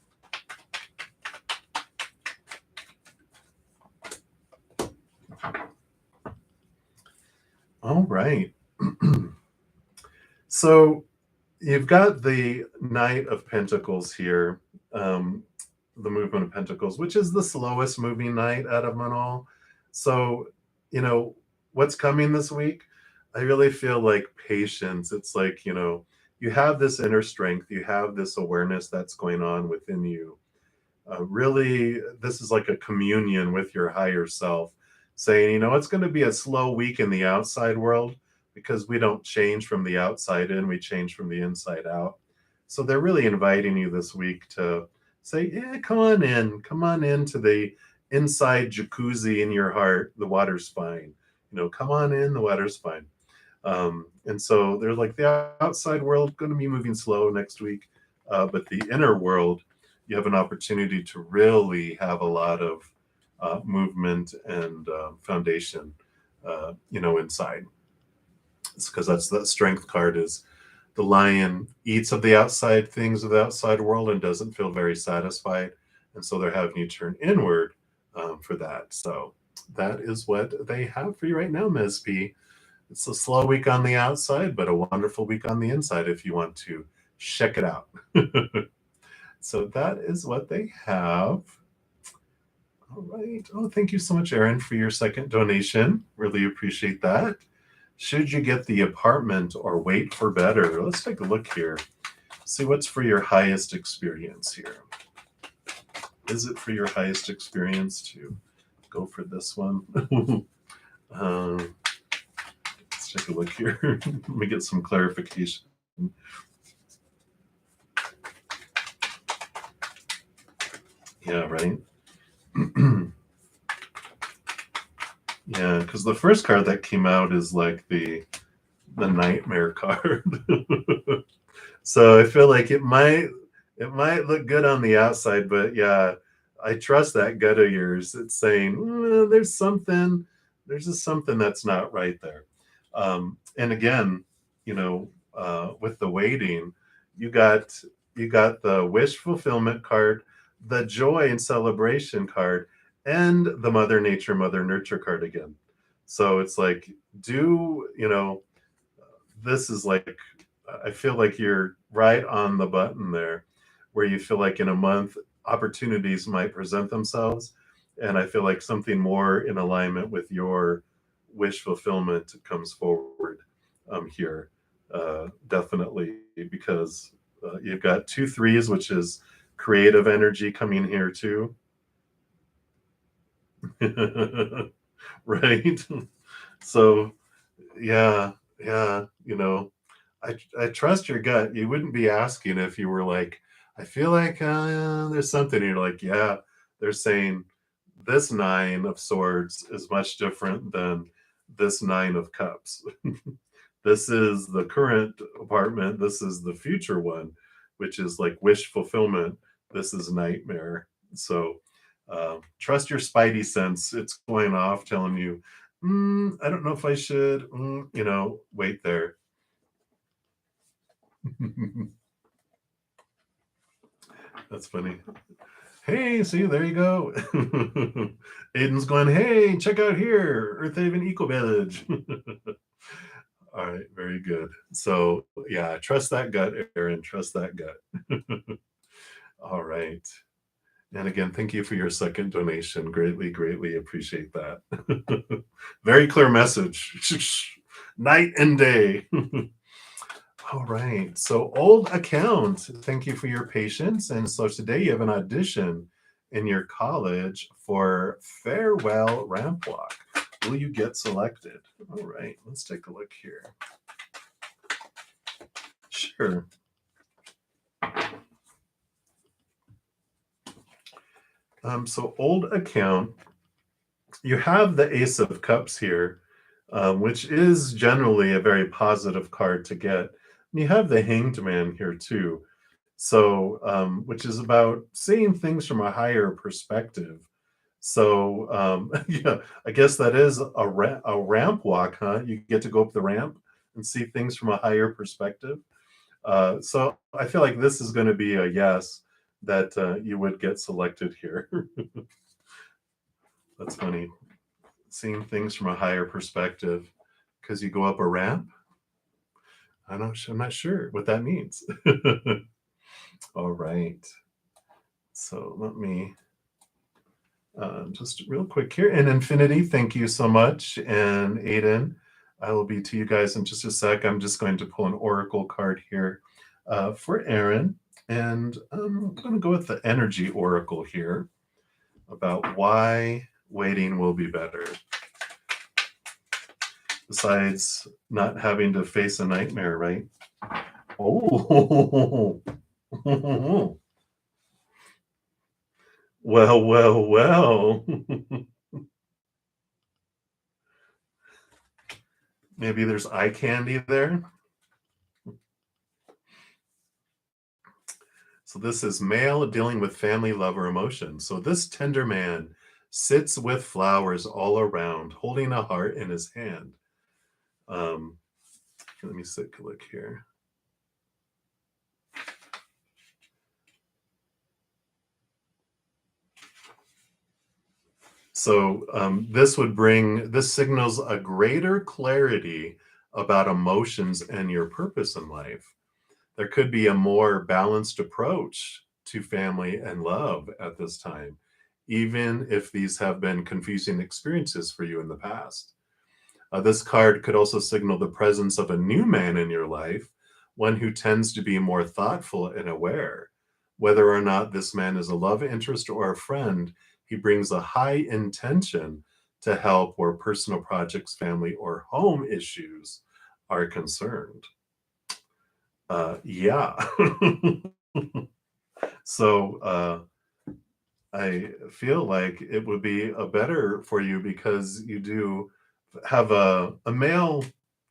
All right. So you've got the Knight of Pentacles here, the Movement of Pentacles, which is the slowest moving knight out of them all. So, what's coming this week? I really feel like patience. It's like, you have this inner strength, you have this awareness that's going on within you. Really, this is like a communion with your higher self, saying, it's going to be a slow week in the outside world because we don't change from the outside in, we change from the inside out. So they're really inviting you this week to say, yeah, come on into the inside jacuzzi in your heart. The water's fine. Come on in, the water's fine. And so they're like, the outside world going to be moving slow next week, but the inner world, you have an opportunity to really have a lot of movement and foundation, inside. It's because that's that strength card is the lion eats of the outside things of the outside world and doesn't feel very satisfied. And so they're having you turn inward for that. So that is what they have for you right now, Ms. P. It's a slow week on the outside, but a wonderful week on the inside if you want to check it out. So that is what they have. All right. Oh, thank you so much, Erin, for your second donation. Really appreciate that. Should you get the apartment or wait for better? Let's take a look here. See what's for your highest experience here. Is it for your highest experience to go for this one? Let's take a look here. Let me get some clarification. Yeah, right. Yeah, because the first card that came out is like the nightmare card. So I feel like it might look good on the outside, but yeah, I trust that gut of yours. It's saying there's just something that's not right there. And again, with the waiting, you got you got the wish fulfillment card, the joy and celebration card, and the Mother Nature, Mother Nurture card again. So it's like, do this is like, I feel like you're right on the button there, where you feel like in a month opportunities might present themselves, and I feel like something more in alignment with your wish fulfillment comes forward here, definitely, because you've got two threes, which is creative energy coming here too. Right. So yeah, yeah, I trust your gut. You wouldn't be asking if you were like, I feel like there's something. And you're like, yeah, they're saying this nine of swords is much different than this nine of cups. This is the current apartment. This is the future one, which is like wish fulfillment. This is nightmare. So trust your spidey sense. It's going off telling you, I don't know if I should, wait there. That's funny. Hey, see, there you go. Aiden's going, hey, check out here, Earth Haven Eco Village. All right, very good. So, yeah, trust that gut, Aaron. Trust that gut. All right. And again, thank you for your second donation. Greatly, greatly appreciate that. Very clear message. Night and day. All right. So, old account, thank you for your patience. And so, today you have an audition in your college for Farewell Ramp Walk. Will you get selected? All right. Let's take a look here. Sure. So, old account, you have the Ace of Cups here, which is generally a very positive card to get. And you have the Hanged Man here too. So, which is about seeing things from a higher perspective. So, yeah, I guess that is a ramp walk, huh? You get to go up the ramp and see things from a higher perspective. So, I feel like this is going to be a yes, that you would get selected here. That's funny. Seeing things from a higher perspective because you go up a ramp. I'm not sure what that means. All right. So let me just real quick here. And Infinity, thank you so much. And Aiden, I will be to you guys in just a sec. I'm just going to pull an Oracle card here for Aaron. And I'm going to go with the Energy Oracle here about why waiting will be better. Besides not having to face a nightmare, right? Oh, well, well, well. Maybe there's eye candy there. So this is male dealing with family, love, or emotion. So this tender man sits with flowers all around, holding a heart in his hand. Um, Let me take a look here. So this signals a greater clarity about emotions and your purpose in life. There could be a more balanced approach to family and love at this time, even if these have been confusing experiences for you in the past. This card could also signal the presence of a new man in your life, one who tends to be more thoughtful and aware. Whether or not this man is a love interest or a friend, he brings a high intention to help where personal projects, family, or home issues are concerned. Yeah. So I feel like it would be a better for you because you do have a male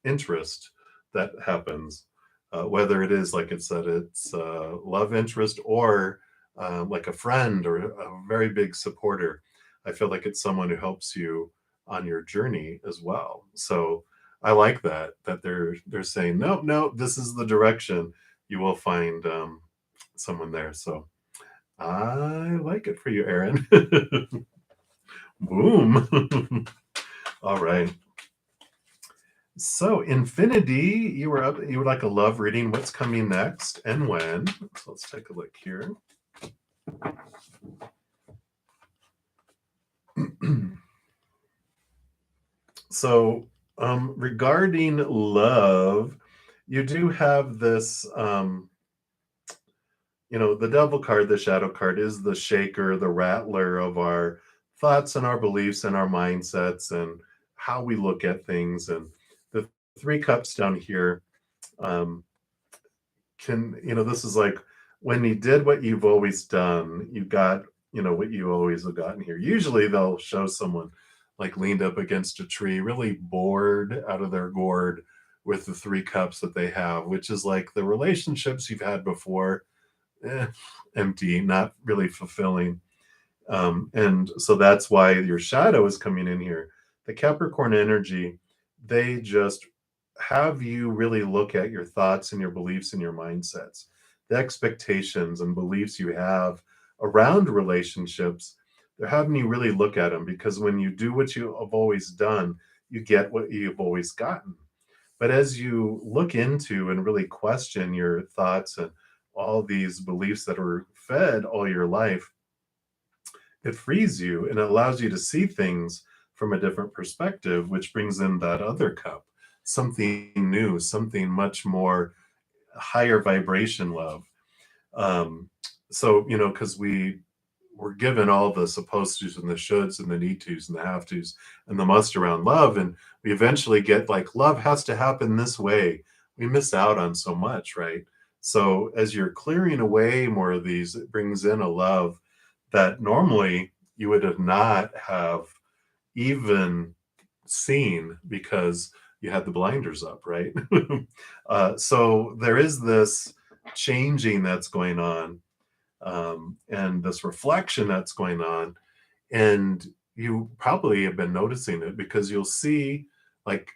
interest that happens, whether it is like it said, it's love interest or like a friend or a very big supporter. I feel like it's someone who helps you on your journey as well. So I like that they're saying no, no, this is the direction. You will find someone there. So I like it for you, Aaron. Boom. All right. So, Infinity, you were up. You would like a love reading. What's coming next and when? So let's take a look here. So, regarding love, you do have this. The devil card, the shadow card, is the shaker, the rattler of our thoughts and our beliefs and our mindsets and how we look at things. And the three cups down here um, this is like when you did what you've always done, you got, what you always have gotten here. Usually they'll show someone like leaned up against a tree, really bored out of their gourd with the three cups that they have, which is like the relationships you've had before eh, empty, not really fulfilling. And so that's why your shadow is coming in here. The Capricorn energy, they just have you really look at your thoughts and your beliefs and your mindsets, the expectations and beliefs you have around relationships. They're having you really look at them because when you do what you have always done, you get what you've always gotten. But as you look into and really question your thoughts and all these beliefs that are fed all your life, it frees you and it allows you to see things from a different perspective, which brings in that other cup, something new, something much more higher vibration love. So, because we were given all the supposed tos and the shoulds and the need tos and the have tos and the must around love. And we eventually get like, love has to happen this way. We miss out on so much, right? So as you're clearing away more of these, it brings in a love that normally you would have not have even seen because you had the blinders up, right? So there is this changing that's going on, and this reflection that's going on. And you probably have been noticing it because you'll see, like,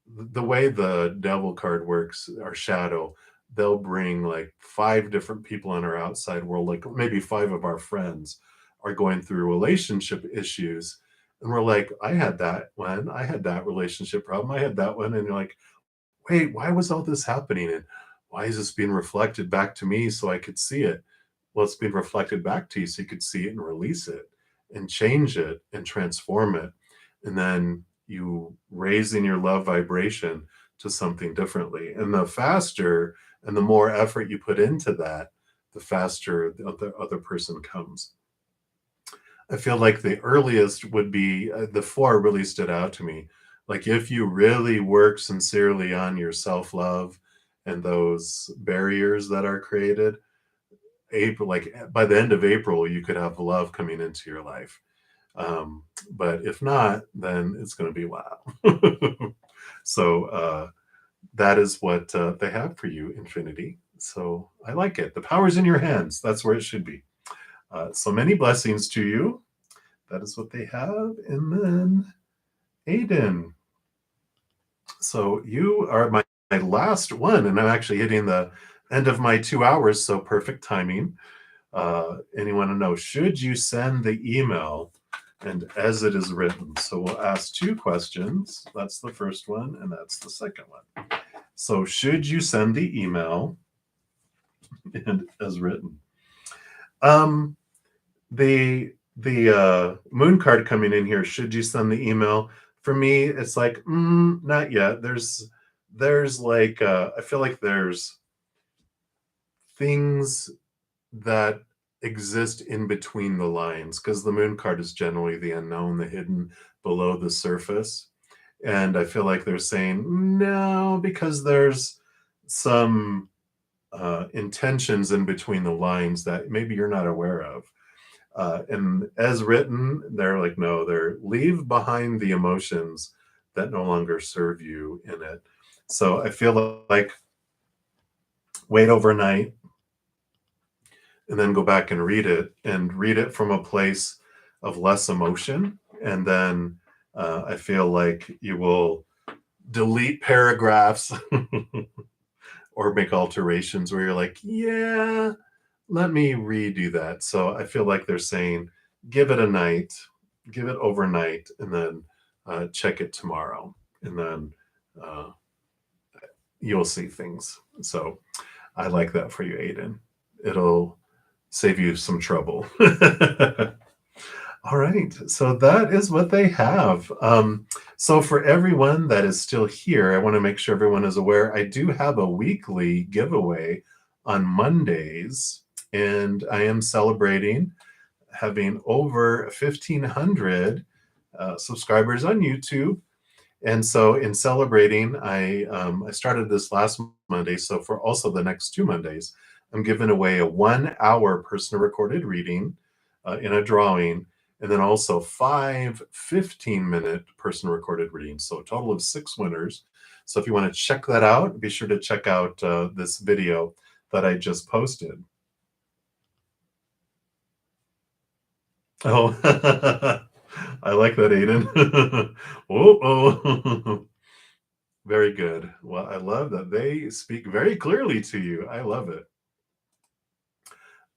the way the devil card works, our shadow, they'll bring like five different people in our outside world, like maybe five of our friends are going through relationship issues. And we're like, I had that one, I had that relationship problem, I had that one. And you're like, wait, why was all this happening? And why is this being reflected back to me so I could see it? Well, it's being reflected back to you so you could see it and release it and change it and transform it. And then you raising your love vibration to something differently. And the faster and the more effort you put into that, the faster the other person comes. I feel like the earliest would be the four really stood out to me. Like if you really work sincerely on your self love and those barriers that are created, April, like by the end of April, you could have love coming into your life. But if not, then it's going to be wow. So that is what they have for you, Infinity. So I like it. The power's in your hands. That's where it should be. So many blessings to you. That is what they have. And then Aiden. So you are my last one, and I'm actually hitting the end of my 2 hours. So perfect timing. Anyone to know, should you send the email and as it is written? So we'll ask two questions. That's the first one, and that's the second one. So should you send the email and as written? The moon card coming in here, should you send the email? For me, it's like, not yet. There's like, I feel like there's things that exist in between the lines because the moon card is generally the unknown, the hidden below the surface. And I feel like they're saying no because there's some intentions in between the lines that maybe you're not aware of. And as written, they're like, no, they're leave behind the emotions that no longer serve you in it. So I feel like wait overnight and then go back and read it from a place of less emotion. And then I feel like you will delete paragraphs or make alterations where you're like, yeah, let me redo that. So I feel like they're saying, give it a night, give it overnight, and then check it tomorrow. And then uh, you'll see things. So I like that for you, Aiden. It'll save you some trouble. All right. So that is what they have. So for everyone that is still here, I want to make sure everyone is aware I do have a weekly giveaway on Mondays, and I am celebrating having over 1,500 subscribers on YouTube. And so in celebrating, I started this last Monday. So for also the next 2 Mondays, I'm giving away a 1 hour personal recorded reading in a drawing, and then also 5 15-minute personal recorded readings. So a total of 6 winners. So if you want to check that out, be sure to check out this video that I just posted. Oh, I like that, Aiden. Oh. Very good. Well, I love that they speak very clearly to you. I love it.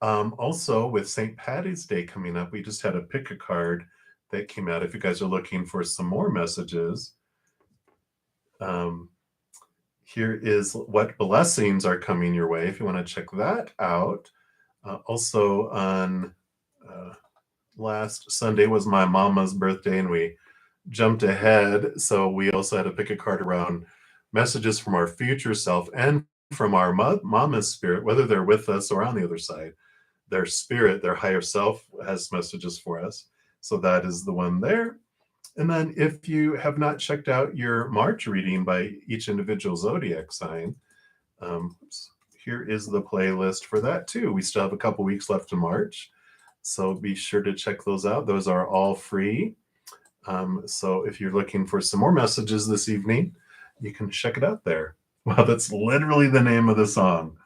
Also, with St. Patty's Day coming up, we just had a pick a card that came out. If you guys are looking for some more messages, um, here is what blessings are coming your way if you want to check that out. Also, on last Sunday was my mama's birthday, and we jumped ahead. So we also had to pick a card around messages from our future self and from our mama's spirit, whether they're with us or on the other side. Their spirit, their higher self, has messages for us. So that is the one there. And then if you have not checked out your March reading by each individual zodiac sign, here is the playlist for that too. We still have a couple weeks left in March. So be sure to check those out. Those are all free. So if you're looking for some more messages this evening, you can check it out there. Wow, that's literally the name of the song.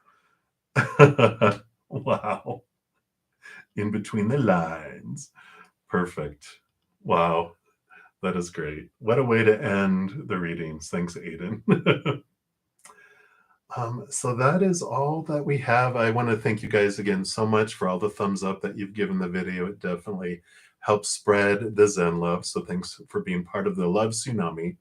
Wow. In between the lines. Perfect. Wow. That is great. What a way to end the readings. Thanks, Aiden. So that is all that we have. I want to thank you guys again so much for all the thumbs up that you've given the video. It definitely helps spread the Zen love. So thanks for being part of the love tsunami.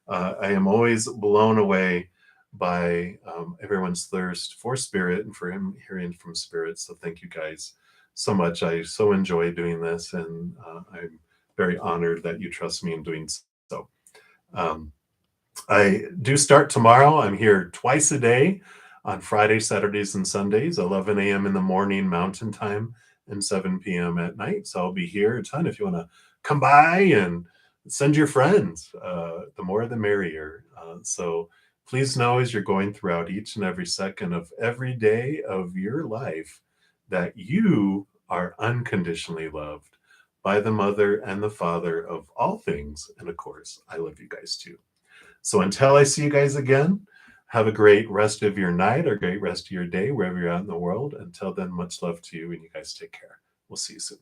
I am always blown away by everyone's thirst for spirit and for him hearing from spirit. So thank you guys so much. I so enjoy doing this, and I'm very honored that you trust me in doing so. I do start tomorrow. I'm here twice a day on Fridays, Saturdays, and Sundays, 11 a.m. in the morning Mountain Time and 7 p.m. at night. So I'll be here a ton if you want to come by and send your friends. The more the merrier. So please know as you're going throughout each and every second of every day of your life that you are unconditionally loved by the mother and the father of all things. And of course, I love you guys too. So until I see you guys again, have a great rest of your night or great rest of your day, wherever you're at in the world. Until then, much love to you, and you guys take care. We'll see you soon.